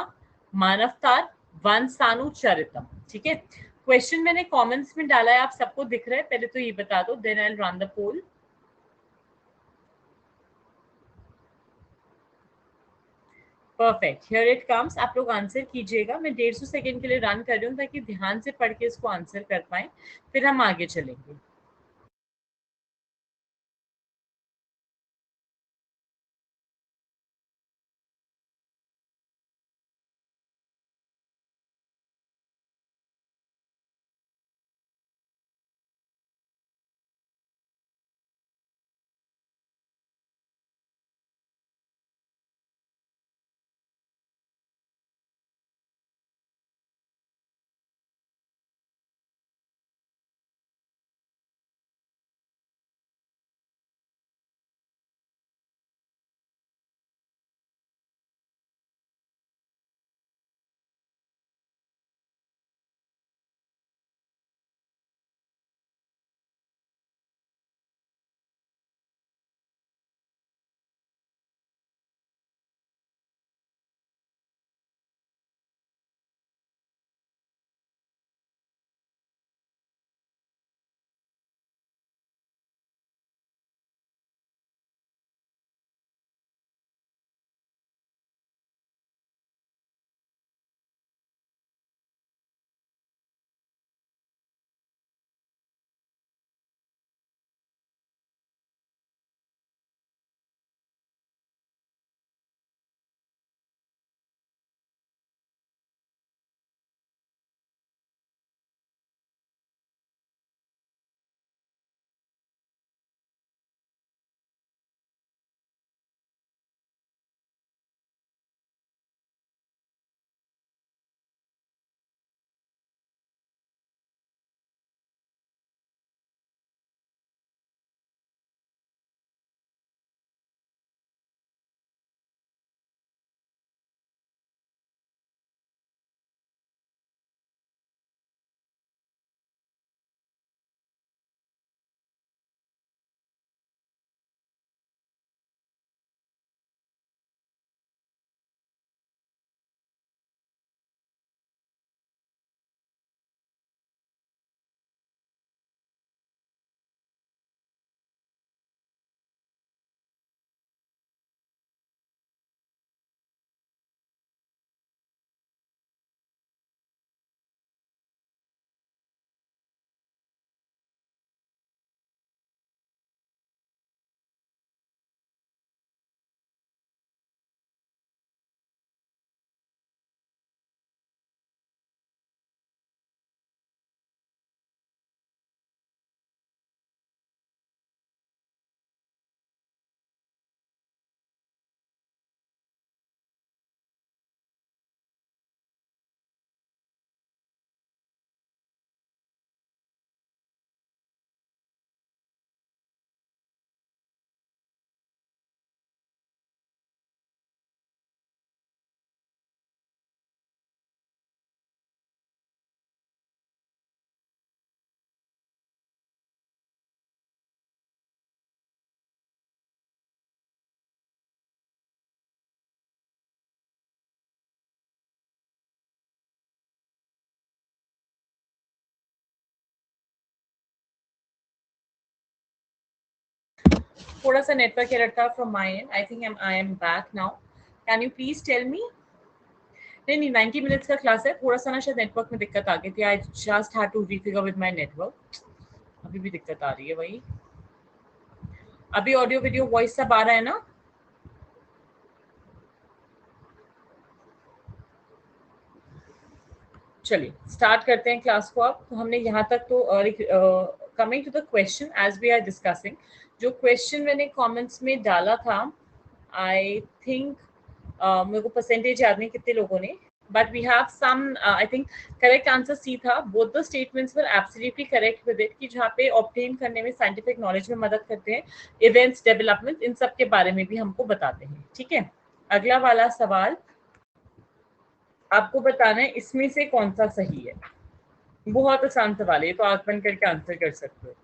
मानवतार, वंशानुचरितम। ठीक है, क्वेश्चन मैंने कमेंट्स में डाला है, आप सबको दिख रहा है? पहले तो ये बता दो, then I will run the poll. Perfect, here it comes. आप लोग आंसर कीजिएगा। मैं 150 सेकेंड के लिए रन कर रही हूँ ताकि ध्यान से पढ़ के इसको आंसर कर पाए, फिर हम आगे चलेंगे। थोड़ा सा नेटवर्क एरर था from my end. I am back now. Can you please tell me? नहीं नहीं, 90 मिनट्स का क्लास है। थोड़ा सा ना शायद नेटवर्क में दिक्कत आ गई थी। I just had to refigure with my network. अभी भी दिक्कत आ रही है भाई। अभी ऑडियो वीडियो वॉइस सब आ रहा है ना? चलिए स्टार्ट करते हैं क्लास को। अब तो हमने यहाँ तक तो coming to the question as we are discussing, जो क्वेश्चन मैंने कमेंट्स में डाला था, आई थिंक मेरे को परसेंटेज याद नहीं कितने लोगों ने, but we have some, I think correct answer C था। Both the statements were absolutely correct with it, कि जहाँ पे ऑब्टेन करने में साइंटिफिक नॉलेज में मदद करते हैं, इवेंट्स, डेवलपमेंट, इन सब के बारे में भी हमको बताते हैं। ठीक है, अगला वाला सवाल आपको बताना है इसमें से कौन सा सही है। बहुत आसान सवाल है, ये तो आंख बंद करके आंसर कर सकते हो।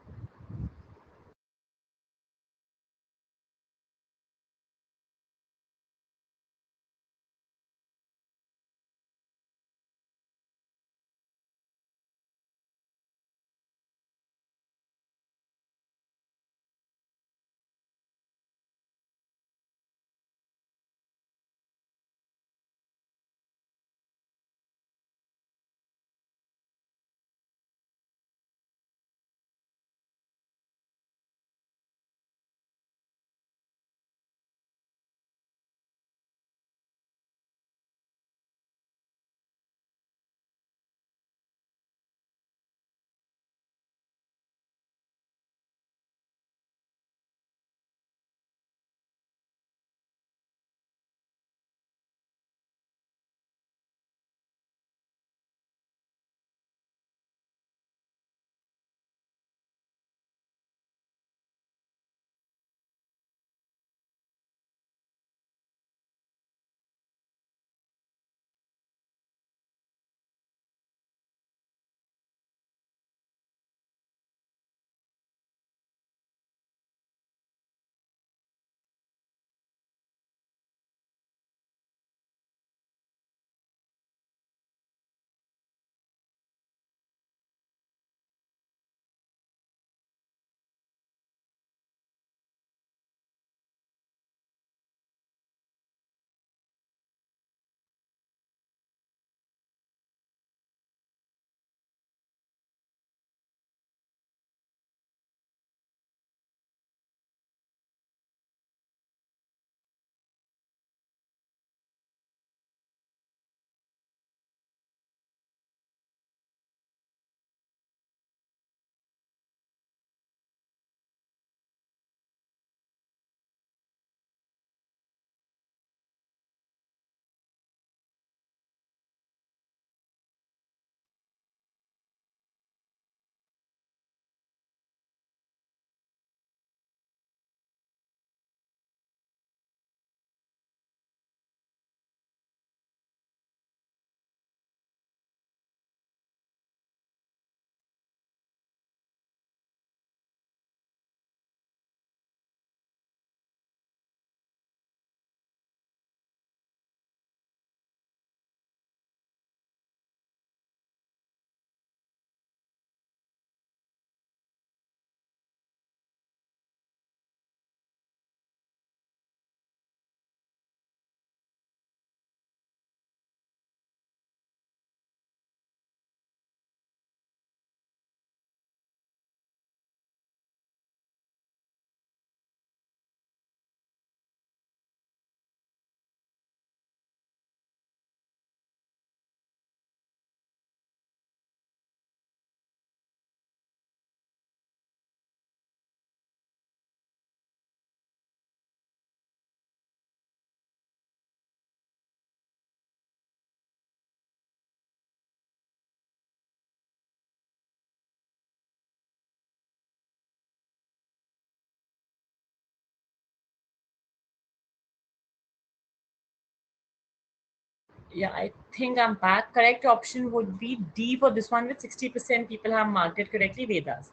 Yeah, I think I'm back. Correct option would be D for this one, with 60% people have marked it correctly, Vedas.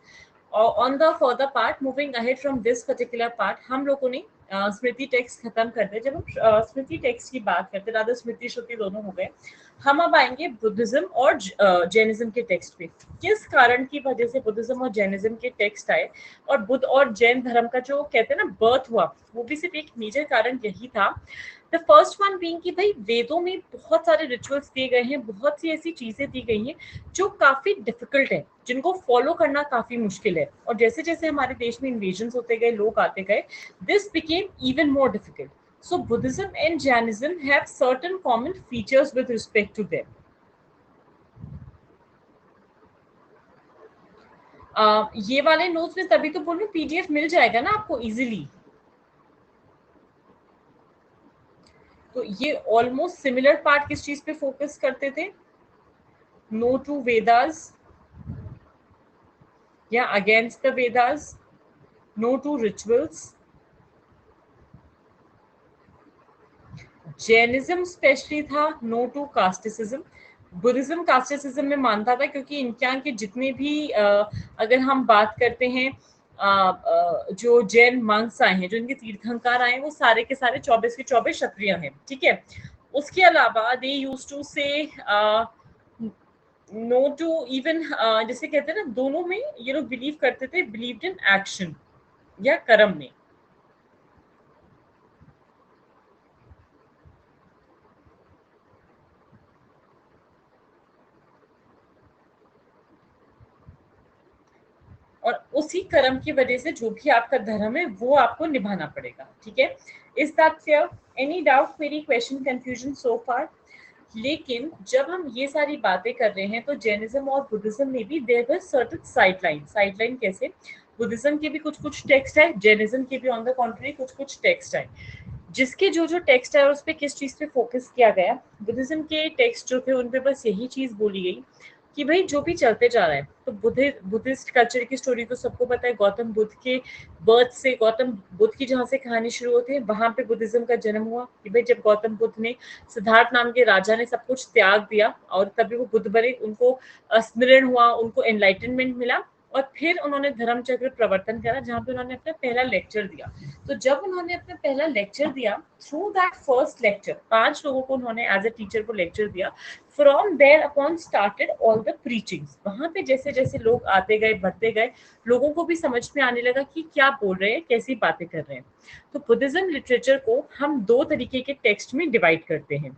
On the further part, moving ahead from this particular part, हम लोगों ने स्मृति text खत्म कर दिया. जब हम स्मृति text की बात करते हैं, राधा स्मृति श्रुति दोनों हो गए, हम अब आएंगे बुद्धिज्म और जैनिज्म के टेक्स्ट पे. किस कारण की वजह से बुद्धिज्म और जैनिज्म के टेक्स्ट आए और बुद्ध और जैन धर्म का जो कहते हैं ना बर्थ हुआ, वो भी सिर्फ एक मेजर कारण यही था. द फर्स्ट वन बीइंग कि भाई वेदों में बहुत सारे रिचुअल्स दिए गए हैं, बहुत सी ऐसी चीजें दी गई हैं जो काफी डिफिकल्ट है, जिनको फॉलो करना काफी मुश्किल है. और जैसे जैसे हमारे देश में इन्वेजन होते गए, लोग आते गए, this became even more difficult. So Buddhism and Jainism have certain common features with respect to them. ये वाले नोट्स में तभी तो बोल रही हूँ पीडीएफ मिल जाएगा ना आपको इजीली. तो ये ऑलमोस्ट सिमिलर पार्ट किस चीज पे फोकस करते थे? नो टू वेदास या against the Vedas, no to rituals. Jainism specially था no to casteism. Buddhism casteism में मानता था क्योंकि इनके यहाँ के जितने भी अगर हम बात करते हैं जो जैन मंक्स आए हैं, जो इनके तीर्थंकर आए हैं, वो सारे के सारे 24 के 24 क्षत्रिय हैं. ठीक है. उसके अलावा दे यूज्ड टू से नो टू इवन, जैसे कहते हैं ना, दोनों में ये लोग बिलीव करते थे, बिलीव्ड इन एक्शन या कर्म में. और उसी कर्म की वजह से जो भी आपका धर्म है वो आपको निभाना पड़ेगा. ठीक है. Is that clear? Any doubt, मेरी क्वेश्चन, कंफ्यूजन सो फार? लेकिन जब हम ये सारी बातें कर रहे हैं तो जैनिज्म और बुद्धिज्म में भी there were certain sideline. Sideline कैसे? बुद्धिज्म के भी कुछ कुछ टेक्स्ट है, जैनिज्म के भी ऑन द कॉन्ट्री कुछ कुछ टेक्स्ट है. जिसके जो जो टेक्स्ट है उस पर किस चीज पे फोकस किया गया? बुद्धिज्म के टेक्स्ट जो थे उन पे बस यही चीज बोली गई कि भाई जो भी चलते जा रहा है, तो बुद्धिस्ट कल्चर की स्टोरी तो सबको पता है. गौतम बुद्ध के बर्थ से, गौतम बुद्ध की जहाँ से कहानी शुरू होती है वहां पे बुद्धिज्म का जन्म हुआ कि भाई जब गौतम बुद्ध ने, सिद्धार्थ नाम के राजा ने सब कुछ त्याग दिया और तभी वो बुद्ध बने, उनको स्मरण हुआ, उनको एनलाइटनमेंट मिला और फिर उन्होंने धर्म चक्र प्रवर्तन करा जहाँ पे उन्होंने अपना पहला लेक्चर दिया. तो जब उन्होंने अपना पहला लेक्चर दिया, थ्रू दैट फर्स्ट लेक्चर 5 लोगों को उन्होंने एज ए टीचर को लेक्चर दिया. From there upon started all the preachings. वहां पे जैसे जैसे लोग आते गए, बढ़ते गए, लोगों को भी समझ में आने लगा कि क्या बोल रहे हैं, कैसी बातें कर रहे हैं. तो बुद्धिज्म लिटरेचर को हम 2 तरीके के टेक्स्ट में डिवाइड करते हैं.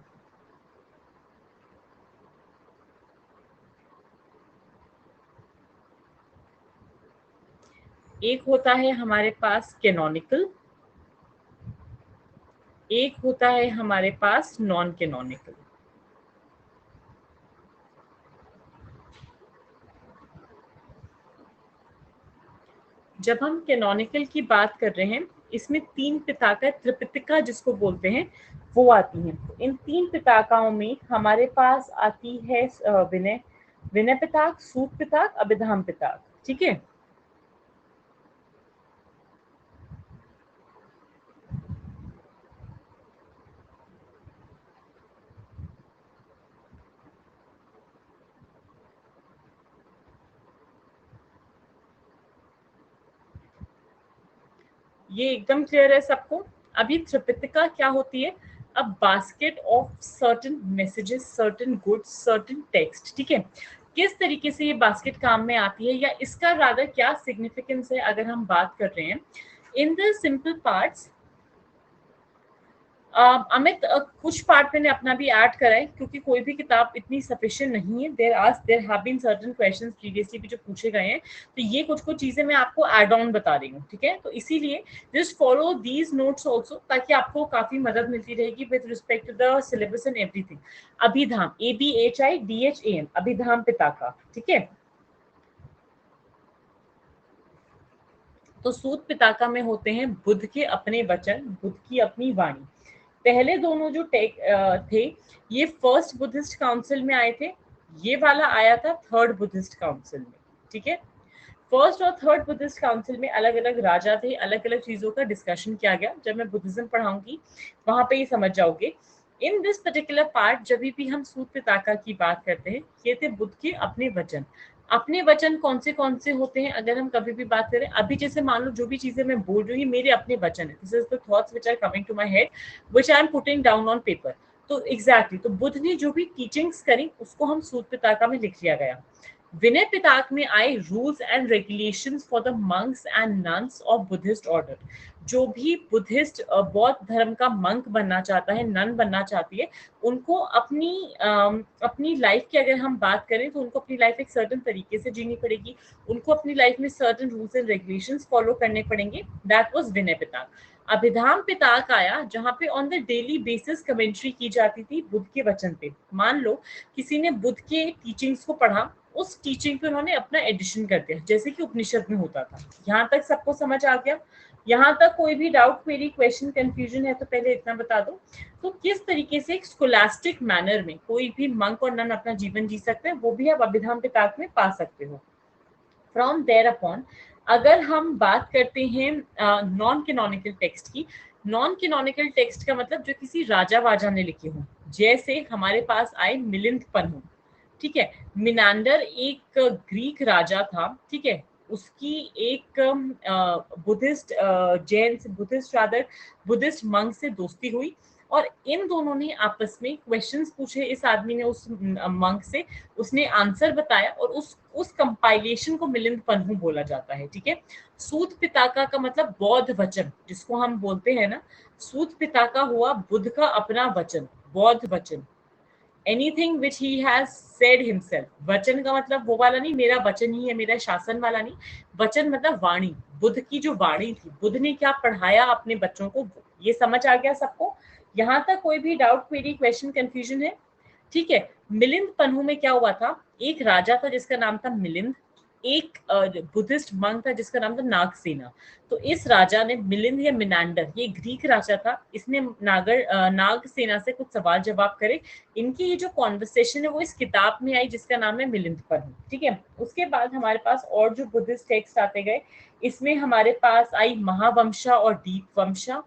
एक होता है हमारे पास कैनोनिकल, एक होता है हमारे पास नॉन कैनोनिकल. जब हम कैनोनिकल की बात कर रहे हैं, इसमें 3 पिताका, त्रिपिटिका जिसको बोलते हैं, वो आती हैं. इन 3 पिताकाओं में हमारे पास आती है विनय, विनय पिताक, सूत पिताक, अभिधाम पिताक. ठीक है. ये एकदम क्लियर है सबको? अभी त्रिपिटिका क्या होती है? A basket of certain messages, certain goods, certain text. ठीक है. किस तरीके से ये बास्केट काम में आती है या इसका रादर क्या सिग्निफिकेंस है अगर हम बात कर रहे हैं in the simple parts. Amit, कुछ पार्ट मैंने अपना भी ऐड करा है क्योंकि कोई भी किताब इतनी सफिशिएंट नहीं है. There have been certain questions previously भी जो पूछे गए हैं, तो ये कुछ कुछ चीजें मैं आपको ऐड ऑन बता रही हूँ. ठीक है. तो इसीलिए just follow these notes also, ताकि आपको काफी मदद मिलती रहेगी with respect to the syllabus and everything. Abhidham, ABHIDHAM, Abhidham Pitaka. ठीक है. तो सूत पिताका में होते हैं बुद्ध के अपने वचन, बुद्ध की अपनी वाणी. पहले दोनों जो थे, ये फर्स्ट बुद्धिस्ट काउंसिल में आए थे. ये वाला आया था थर्ड बुद्धिस्ट काउंसिल में. ठीक है. फर्स्ट और थर्ड बुद्धिस्ट काउंसिल में अलग अलग राजा थे, अलग अलग चीजों का डिस्कशन किया गया. जब मैं बुद्धिज्म पढ़ाऊंगी वहां पे ये समझ जाओगे. इन दिस पर्टिकुलर पार्ट जब भी हम सूत पिताका की बात करते हैं, ये थे बुद्ध के अपने वचन। अपने वचन कौन से होते हैं, अगर हम कभी भी बात करें, अभी जैसे मान लो जो भी चीजें मैं बोल रही हूँ ये मेरे अपने वचन है, this is the thoughts which are coming to my head which I am putting down on paper. तो एग्जैक्टली तो बुद्ध ने जो भी टीचिंग्स करी उसको हम सूत पिताका में लिख लिया गया। विनय पिटक में आए rules and regulations for the monks and nuns of Buddhist order. जो भी बुद्धिस्ट बौद्ध धर्म का मंक बनना चाहता है, नन बनना चाहती है, उनको अपनी लाइफ की अगर हम बात करें तो उनको अपनी लाइफ एक सर्टन तरीके से जीनी पड़ेगी, उनको अपनी लाइफ में certain rules and regulations follow करने पड़ेंगे। That was Vinaya Pitaka. अभिधाम पिताक आया जहां पे on the daily basis commentary की जाती थी बुद्ध के वचन पे। मान लो किसी ने बुद्ध के टीचिंग्स को पढ़ा, उस टीचिंग पे उन्होंने अपना एडिशन कर दिया, जैसे कि उपनिषद में होता था। यहाँ तक सबको समझ आ गया? यहाँ तक कोई भी डाउट, क्वेरी, क्वेश्चन, कंफ्यूजन है तो पहले इतना बता दो। तो किस तरीके से एक स्कोलास्टिक मैनर में कोई भी मंक और नन अपना जीवन जी सकते हैं, वो भी आप अभिधाम पिताक में पा सकते हो। फ्रॉम देयर अपॉन अगर हम बात करते हैं नॉन कैनोनिकल टेक्स्ट की, नॉन कैनोनिकल टेक्स्ट का मतलब जो किसी राजा वाजा ने लिखे हो, जैसे हमारे पास आए मिलिंद पन्हु। ठीक है, मिनांडर एक ग्रीक राजा था, ठीक है, उसकी एक बुद्धिस्ट जैन से, बुद्धिस्ट रादर बुद्धिस्ट मंक से दोस्ती हुई, और इन दोनों ने आपस में क्वेश्चंस पूछे, इस आदमी ने उस मंक से, उसने आंसर बताया, और उस कंपाइलेशन को मिलिंद पन्हु बोला जाता है। ठीक है, सूत पिताका का मतलब बौद्ध वचन, जिसको हम बोलते हैं ना, सूत पिताका हुआ बुद्ध का अपना वचन, बौद्ध वचन, anything which he has said himself. वचन का मतलब वो वाला नहीं, मेरा वचन ही है, मेरा शासन वाला नहीं। वचन मतलब वाणी, बुद्ध की जो वाणी थी, बुद्ध ने क्या पढ़ाया अपने बच्चों को, ये समझ आ गया सबको? यहाँ तक कोई भी डाउट, क्वेरी, क्वेश्चन, कंफ्यूजन है? ठीक है, मिलिंद पन्हु में क्या हुआ था, एक राजा था जिसका नाम था मिलिंद, एक बुद्धिस्ट मंक था जिसका नाम था नागसेना। तो इस राजा ने, मिलिंद या मिनांडर, ये ग्रीक राजा था, इसने नागसेना से कुछ सवाल जवाब करे। इनकी ये जो कॉन्वर्सेशन है वो इस किताब में आई जिसका नाम है मिलिंद पन्हु। ठीक है, उसके बाद हमारे पास और जो बुद्धिस्ट टेक्स्ट आते गए, इसमें हमारे पास आई महावंशा और दीपवंशा,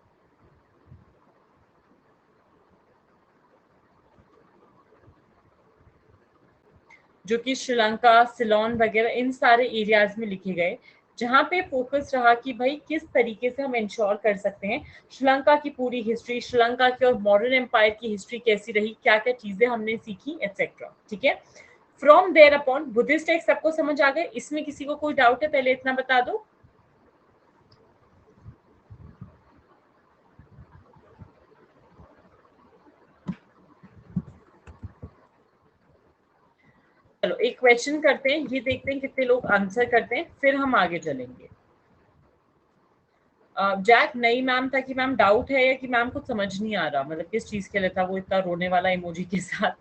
जो कि श्रीलंका, सिलोन वगैरह इन सारे एरियाज में लिखे गए, जहाँ पे फोकस रहा कि भाई किस तरीके से हम इंश्योर कर सकते हैं श्रीलंका की पूरी हिस्ट्री, श्रीलंका की और मॉडर्न एम्पायर की हिस्ट्री कैसी रही, क्या क्या चीजें हमने सीखी, एटसेट्रा। ठीक है, from there upon Buddhist text सबको समझ आ गए? इसमें किसी को कोई डाउट है, पहले इतना बता दो। चलो एक क्वेश्चन करते हैं, ये देखते हैं कितने लोग आंसर करते हैं, फिर हम आगे चलेंगे। जैक, नई मैम था कि मैम डाउट है, या कि मैम कुछ समझ नहीं आ रहा, मतलब किस चीज के लिए था वो इतना रोने वाला इमोजी के साथ?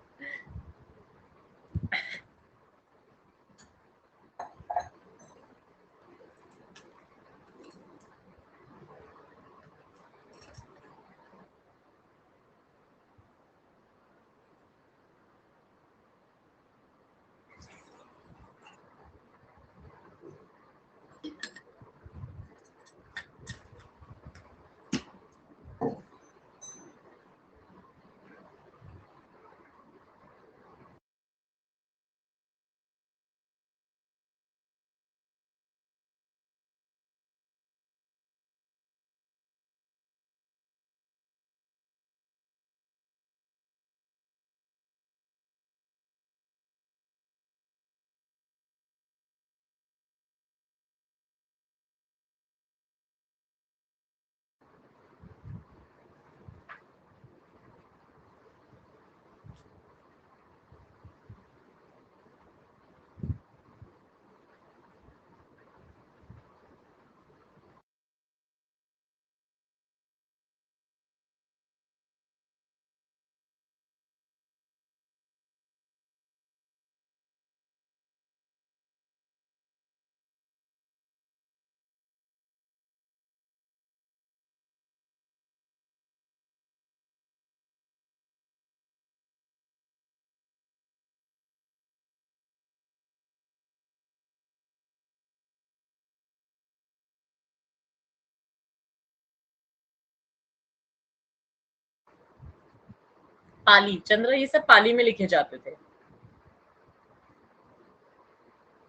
पाली, चंद्र, ये सब पाली में लिखे जाते थे।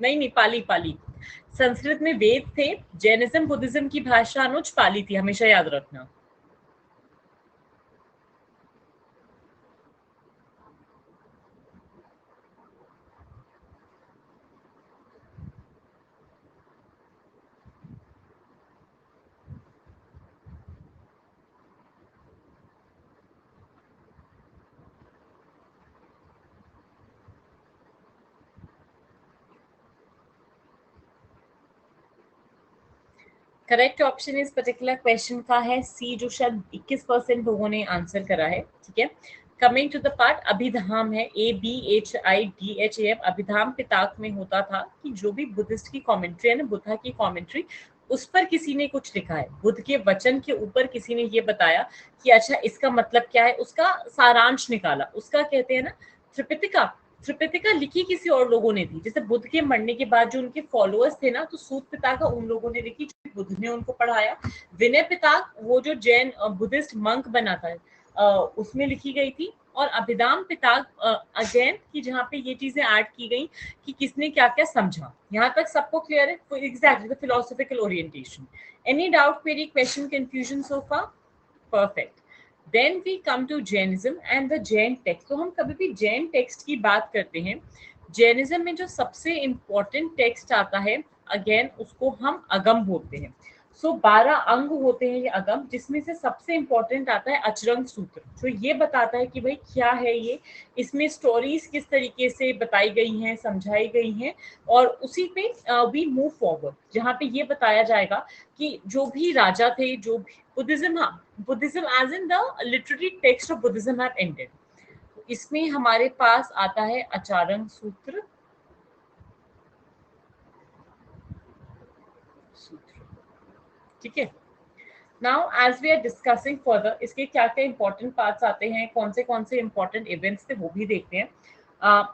नहीं नहीं, पाली पाली। संस्कृत में वेद थे, जैनिज्म बुद्धिज्म की भाषा अनुज पाली थी, हमेशा याद रखना। करेक्ट ऑप्शन इस पर्टिकुलर क्वेश्चन का है सी, जो शायद 21% लोगों ने आंसर करा है। ठीक है, coming to the part, Abhidhamma है, ABHIDHAM। अभिधाम पिताक में होता था कि जो भी बुद्धिस्ट की कमेंट्री है ना, बुद्धा की कमेंट्री, उस पर किसी ने कुछ लिखा है, बुद्ध के वचन के ऊपर किसी ने ये बताया कि अच्छा इसका मतलब क्या है, उसका सारांश निकाला, उसका कहते हैं ना त्रिपिटिका। त्रिपिटिका लिखी किसी और लोगों ने थी, जैसे बुद्ध के मरने के बाद जो उनके फॉलोअर्स थे ना, तो सूत पिताका उन लोगों ने लिखी, बुद्ध ने उनको पढ़ाया। विनय पिताक वो जो जैन बुद्धिस्ट मंक बना था, उसमें लिखी गई थी। और अभिधाम पिताक अगेन की, जहाँ पे ये चीजें ऐड की गई कि किसने क्या क्या समझा। यहाँ तक सबको क्लियर है? Exactly the philosophical orientation. Any doubt, query, question, confusion so far? Perfect. Then we come to Jainism and the Jain text. तो हम कभी भी जैन टेक्स्ट की बात करते हैं, जैनिज्म में जो सबसे इंपॉर्टेंट टेक्स्ट आता है, अगेन उसको हम अगम बोलते हैं। सो 12 अंग होते हैं ये अगम, जिसमें से सबसे इंपॉर्टेंट आता है अचरंग सूत्र, जो ये बताता है कि भाई क्या है ये, इसमें स्टोरीज किस तरीके से बताई गई हैं, समझाई गई हैं, और उसी पे वी मूव फॉरवर्ड, जहाँ पे ये बताया जाएगा कि जो भी राजा थे, जो भी बुद्धिज्म, हाँ, Buddhism as in the literary text of Buddhism have ended. इसमें हमारे पास आता है आचारण सूत्र। ठीक है, now as we are discussing further, इसके क्या क्या इंपॉर्टेंट पार्ट्स आते हैं, कौन से इंपॉर्टेंट इवेंट्स थे वो भी देखते हैं।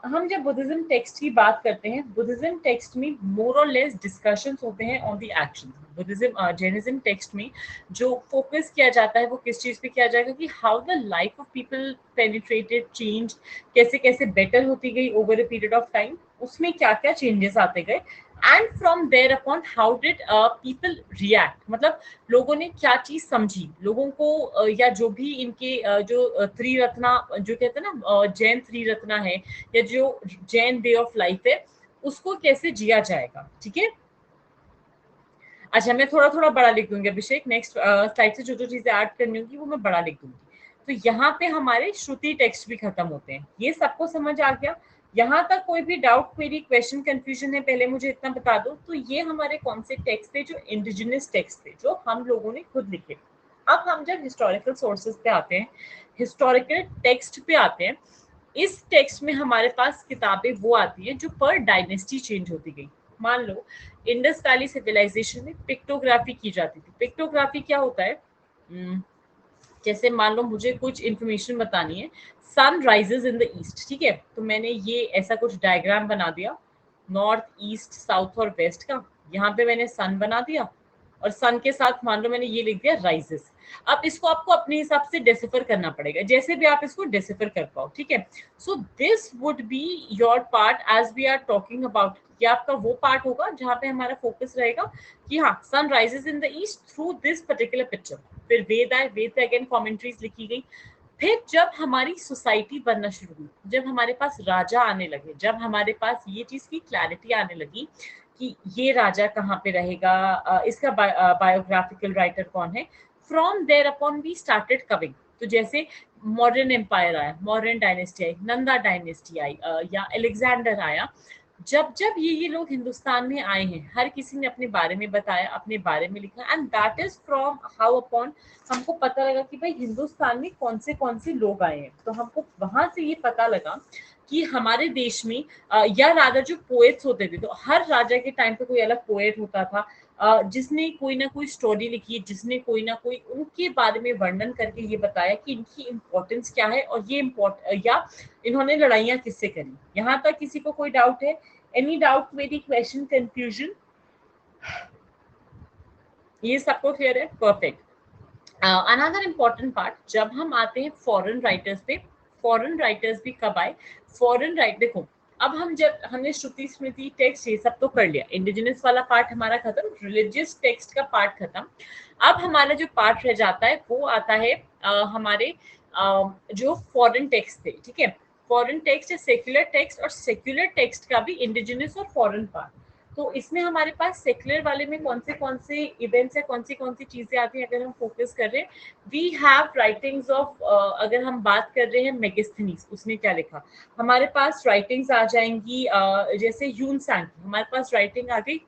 हम जब बुद्धिज्म टेक्स्ट की बात करते हैं, बुद्धिज्म टेक्स्ट में मोर और लेस डिस्कशंस होते हैं on the action. Buddhism Jainism text में जो फोकस किया जाता है वो किस चीज पे किया जाएगा कि how the life of people penetrated, change, कैसे कैसे बेटर होती गई over a period of time, उसमें क्या क्या चेंजेस आते गए, and from there upon how did people react, मतलब लोगों ने क्या चीज समझी, लोगों को या जो भी इनके जो त्रिरत्ना, जो कहते हैं ना जैन त्रिरत्ना है, या जो जैन वे ऑफ लाइफ है, उसको कैसे जिया जाएगा। ठीक है, अच्छा मैं थोड़ा थोड़ा बड़ा लिख दूंगी अभिषेक, नेक्स्ट स्लाइड से जो जो चीजें ऐड करनी होगी वो मैं बड़ा लिख दूंगी। तो यहाँ पे हमारे श्रुति टेक्स्ट भी खत्म होते हैं, ये सबको समझ आ गया? यहाँ तक कोई भी डाउट, क्वेरी, क्वेश्चन, कंफ्यूजन है? पहले मुझे इतना बता दो, तो ये हमारे कौन से टेक्स्ट थे जो इंडिजिनस टेक्स्ट थे, जो हम लोगों ने खुद लिखे। अब हम जब हिस्टोरिकल सोर्सेज पे आते हैं, हिस्टोरिकल टेक्स्ट पे आते हैं, इस टेक्स्ट में हमारे पास किताबें वो आती हैं जो पर डायनेस्टी चेंज होती गई। मान लो इंडस वैली सिविलाइजेशन में पिक्टोग्राफी की जाती थी। पिक्टोग्राफी क्या होता है? जैसे मान लो मुझे कुछ इंफॉर्मेशन बतानी है, sun rises in the east, ठीक है, तो मैंने ये ऐसा कुछ डायग्राम बना दिया, नॉर्थ, ईस्ट, साउथ और वेस्ट का। यहाँ पे मैंने सन बना दिया, और सन के साथ मान लो मैंने ये लिख दिया राइजेस। अब इसको आपको अपने हिसाब से डेसिफर करना पड़ेगा, जैसे भी आप इसको डेसिफर कर पाओ। ठीक है, so this would be your part as we are talking about. ये आपका वो पार्ट होगा जहाँ पे हमारा फोकस रहेगा कि हाँ, sun rises in the east through this particular picture. फिर वेद आए, वेद पे अगेन कमेंट्रीज लिखी गई। फिर जब हमारी सोसाइटी बनना शुरू हुई, जब हमारे पास राजा आने लगे, जब हमारे पास ये चीज की क्लैरिटी आने लगी कि ये राजा कहाँ पे रहेगा, इसका बायोग्राफिकल राइटर कौन है, from there upon we started carving. तो जैसे मॉडर्न एम्पायर आया, मॉडर्न डायनेस्टी आई, नंदा डायनेस्टी आई, या अलेक्जेंडर आया, जब जब ये लोग हिंदुस्तान में आए हैं, हर किसी ने अपने बारे में बताया, अपने बारे में लिखा, and that is from how upon हमको पता लगा कि भाई हिंदुस्तान में कौन से लोग आए हैं। तो हमको वहां से ये पता लगा कि हमारे देश में या राजा जो पोएट्स होते थे, तो हर राजा के टाइम पे कोई अलग पोएट होता था, जिसने कोई ना कोई स्टोरी लिखी, जिसने कोई ना कोई उनके बारे में वर्णन करके ये बताया कि इनकी इम्पोर्टेंस क्या है, और ये या इन्होंने लड़ाइयाँ किससे करी। यहाँ तक किसी को कोई डाउट है? एनी डाउट, मेरी क्वेश्चन, कंफ्यूजन? ये सबको क्लियर है? परफेक्ट। अनदर इम्पॉर्टेंट पार्ट, जब हम आते हैं फॉरेन राइटर्स पे, फॉरेन राइटर्स भी कब आए, फॉरेन राइट, देखो अब हम जब हमने श्रुति स्मृति टेक्स्ट ये सब तो कर लिया, इंडिजिनस वाला पार्ट हमारा खत्म, रिलीजियस टेक्स्ट का पार्ट खत्म। अब हमारा जो पार्ट रह जाता है वो आता है हमारे जो फॉरेन टेक्स्ट थे, ठीक है, फॉरेन टेक्स्ट या सेक्युलर टेक्स्ट, और सेक्युलर टेक्स्ट का भी इंडिजिनस और फॉरेन पार्ट। तो इसमें हमारे पास सेक्युलर वाले में कौन से इवेंट्स है, कौन सी चीजें आती हैं, अगर हम फोकस कर रहे हैं, वी हैव राइटिंग्स ऑफ, अगर हम बात कर रहे हैं मेगास्थनीज, उसने क्या लिखा, हमारे पास राइटिंग्स आ जाएंगी जैसे ह्यून सांग की, हमारे पास राइटिंग आ गई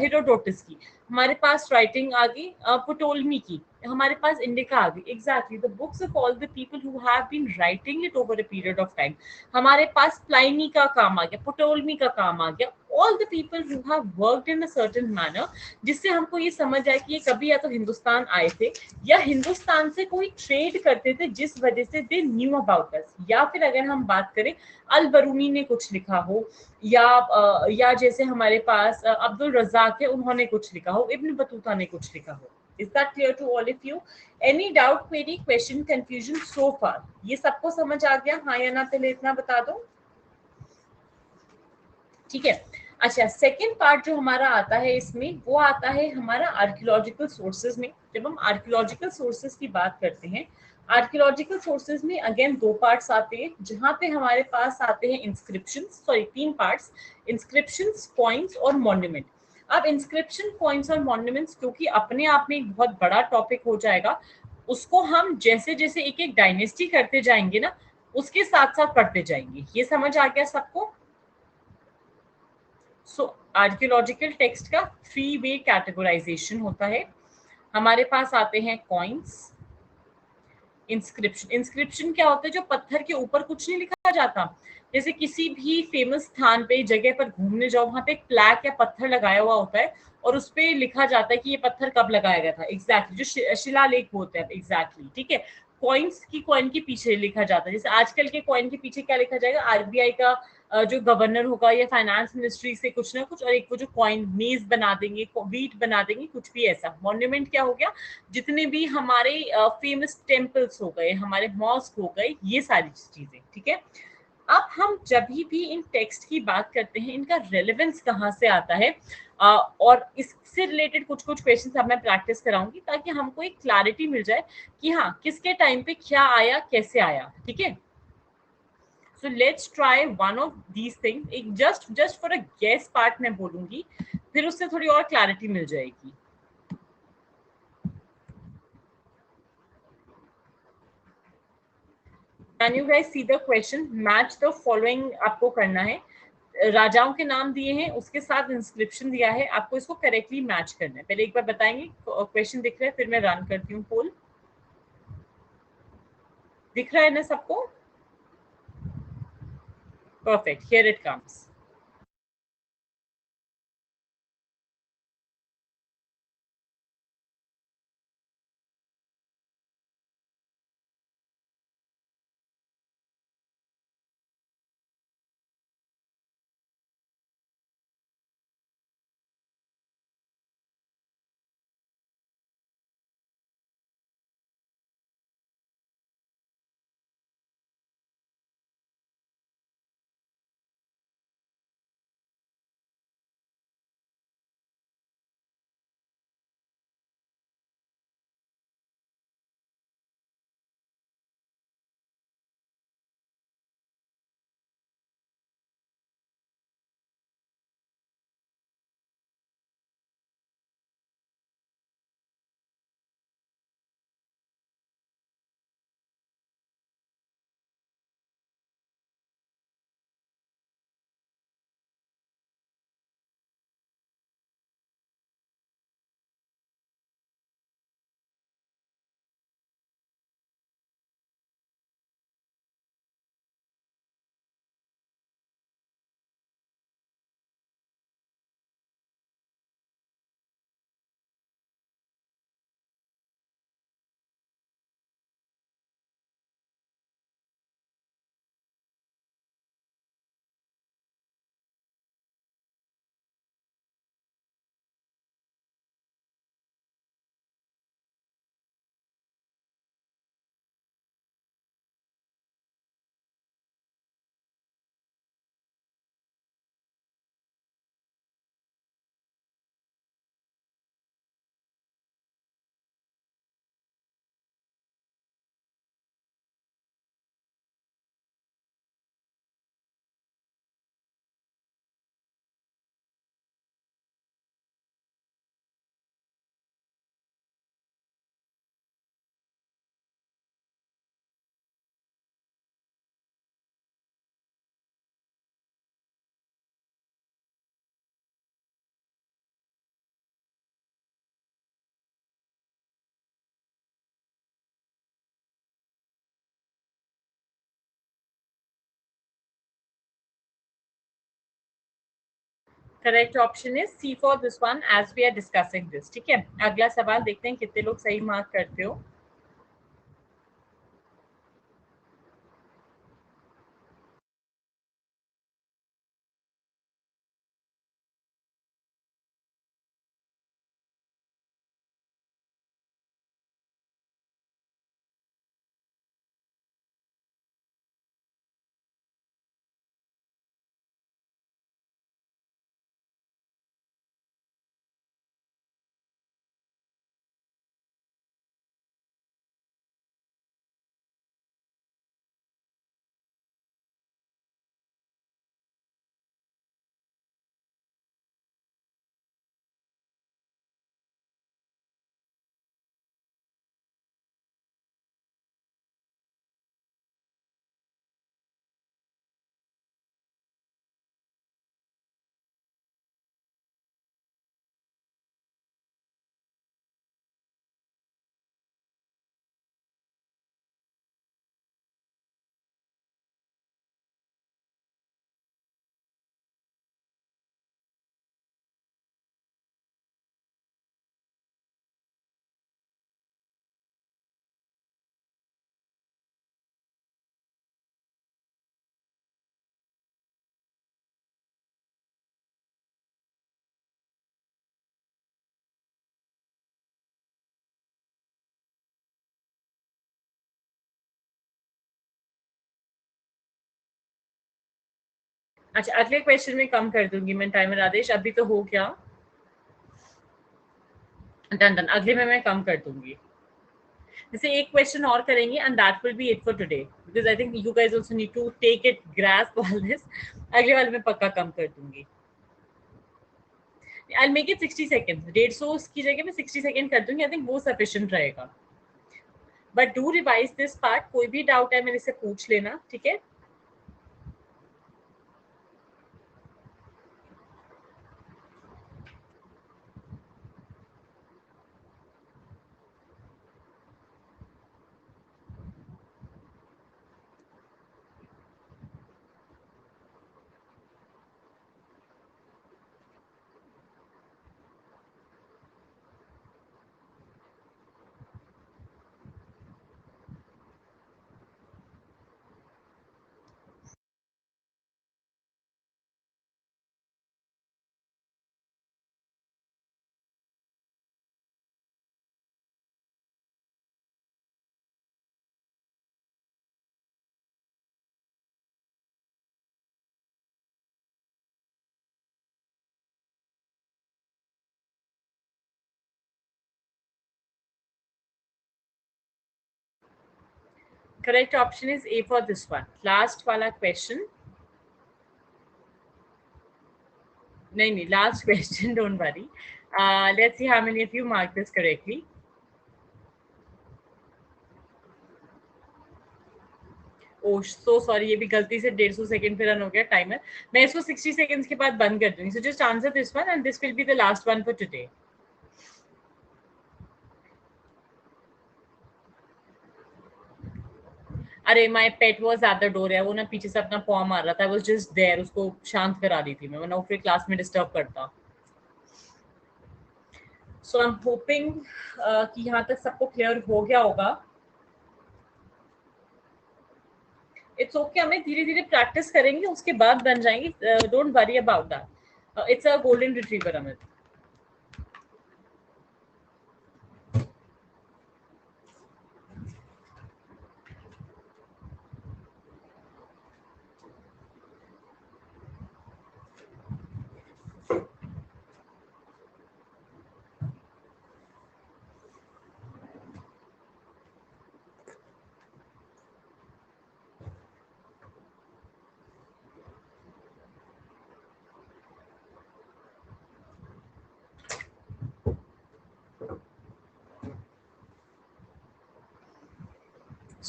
हेरोडोटस की, हमारे पास राइटिंग आ गई पुटोलमी की, हमारे पास इंडिका आ गई, exactly the books of all the people who have been writing it over a period of time. हमारे पास प्लाइनी का काम आ गया, पुटोलमी का काम आ गया, all the people who have worked in a certain manner, जिससे हमको ये समझ आए कि ये कभी या तो हिंदुस्तान आए थे या हिंदुस्तान से कोई ट्रेड करते थे जिस वजह से दे न्यू अबाउट अस, या फिर अगर हम बात करें अल बरूनी ने कुछ लिखा हो, या जैसे हमारे पास अब्दुल रज़ाक है, उन्होंने कुछ लिखा हो, इब्न बतूता ने कुछ लिखा हो। Is that clear to all of you? Any doubt, query, question, confusion so far? ये सबको समझ आ गया, हाँ या ना? पहले इतना बता दो, ठीक है। अच्छा, सेकंड पार्ट जो हमारा आता है इसमें, वो आता है हमारा आर्कियोलॉजिकल सोर्सेज में। जब हम आर्कियोलॉजिकल सोर्सेज की बात करते हैं, आर्कियोलॉजिकल सोर्सेज में अगेन दो पार्ट्स आते हैं, जहां पे हमारे पास आते हैं इंस्क्रिप्शन, सॉरी तीन पार्ट्स, इंस्क्रिप्शन, कॉइन्स और मॉन्यूमेंट। अब इंस्क्रिप्शन, कॉइन्स और मॉन्यूमेंट्स क्योंकि अपने आप में एक बहुत बड़ा टॉपिक हो जाएगा, उसको हम जैसे जैसे एक एक डायनेस्टी करते जाएंगे ना, उसके साथ साथ पढ़ते जाएंगे। ये समझ आ गया सबको? सो आर्कियोलॉजिकल टेक्स्ट का थ्री वे कैटेगराइजेशन होता है। हमारे पास आते हैं कॉइन्स, इंस्क्रिप्शन। इंस्क्रिप्शन क्या होता है? जो पत्थर के ऊपर कुछ नहीं लिखा जाता, जैसे किसी भी फेमस स्थान पे, जगह पर घूमने जाओ, वहां पे एक प्लैक या पत्थर लगाया हुआ होता है और उस पे लिखा जाता है कि ये पत्थर कब लगाया गया था, एग्जैक्टली जो शिलालेख बोलते हैं, एग्जैक्टली, ठीक है। कॉइन्स की, कॉइन के पीछे लिखा जाता है, जैसे आजकल के कॉइन के पीछे क्या लिखा जाएगा, आरबीआई का जो गवर्नर होगा या फाइनेंस मिनिस्ट्री से कुछ ना कुछ, और एक वो जो कॉइन मेज बना देंगे, वीट बना देंगे, कुछ भी ऐसा। मॉन्यूमेंट क्या हो गया? जितने भी हमारे फेमस टेम्पल्स हो गए, हमारे मॉस्क हो गए, ये सारी चीजें, ठीक है। अब हम जब भी इन टेक्स्ट की बात करते हैं, इनका रेलेवेंस कहाँ से आता है, और इससे रिलेटेड कुछ कुछ क्वेश्चन अब मैं प्रैक्टिस कराऊंगी, ताकि हमको एक क्लैरिटी मिल जाए कि हाँ किसके टाइम पे क्या आया, कैसे आया, ठीक है। So let's try one of these things, एक just for a guess part मैं बोलूंगी, फिर उससे थोड़ी और क्लैरिटी मिल जाएगी। Can you guys see the question? Match the following आपको करना है, राजाओं के नाम दिए हैं, उसके साथ इंस्क्रिप्शन दिया है, आपको इसको करेक्टली मैच करना है। पहले एक बार बताएंगे, क्वेश्चन दिख रहा है, फिर मैं रन करती हूँ पोल। दिख रहा है ना सबको? Perfect, here it comes. Correct option is C for this one as we are discussing this. ठीक है, अगला सवाल देखते हैं कितने लोग सही मार्क करते हो. अच्छा, अगले क्वेश्चन में कम कर दूंगी मैं टाइमर आदेश. अभी तो हो गया. डन डन, अगले में मैं कम कर दूंगी. जैसे एक क्वेश्चन और करेंगे and that will be it for today, because I think you guys also need to take it grasp all this. अगले वाले में पक्का कम कर दूंगी. I make it 60 seconds. 150 की जगह मैं 60 सेकंड कर दूंगी. आई थिंक वो सफिशिएंट रहेगा. But do revise this part. कोई भी डाउट है मेरे से पूछ लेना. ठीक है. Correct option is A for this one. Last वाला क्वेश्चन. नहीं नहीं, last question. Don't worry. Let's see how many of you mark this correctly. Oh so sorry, ये भी गलती से 150 सेकंड पे रन हो गया टाइमर. मैं इसको 60 सेकंड्स के बाद बंद कर दूंगी. So just answer this one and this will be the last one for today. अरे my pet was at the door है. वो ना पीछे से अपना पॉ मार रहा था. I was just there. उसको शांत करा दी थी मैं, वरना वो फिर क्लास में डिस्टर्ब करता. सो आई एम होपिंग कि यहाँ तक सबको क्लियर हो गया होगा. इट्स ओके, हमें धीरे धीरे प्रैक्टिस करेंगे, उसके बाद बन जाएंगे. Don't worry about that. It's a golden retriever Amit.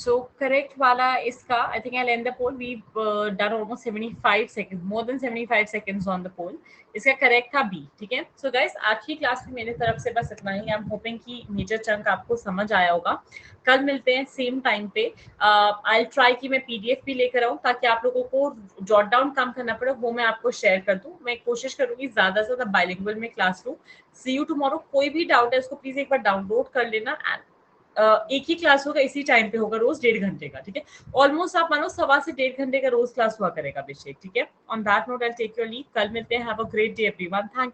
So correct वाला इसका, I think I'll end the poll. We've done almost 75 seconds, more than 75 seconds on the poll. इसका correct था B, ठीक है. So guys, आज की क्लास में मेरे तरफ से बस इतना ही. I'm hoping कि मेजर चंक आपको समझ आया होगा. कल मिलते हैं सेम टाइम पे. I'll try कि मैं PDF भी लेकर आऊँ ताकि आप लोगों को जॉट डाउन काम करना पड़े, वो मैं आपको शेयर कर दूँ. मैं कोशिश करूंगी ज्यादा से ज्यादा बाइलिंगुअल में क्लास लूँ. See you tomorrow. कोई भी डाउट है उसको प्लीज एक बार डाउनलोड कर लेना. एक ही क्लास होगा, इसी टाइम पे होगा, रोज 1.5 घंटे का, ठीक है. ऑलमोस्ट आप मानो 1.25 से 1.5 घंटे का रोज क्लास हुआ करेगा अभिषेक, ठीक है. On that note I take your leave. कल मिलते हैं. Have a great day everyone. Thank you.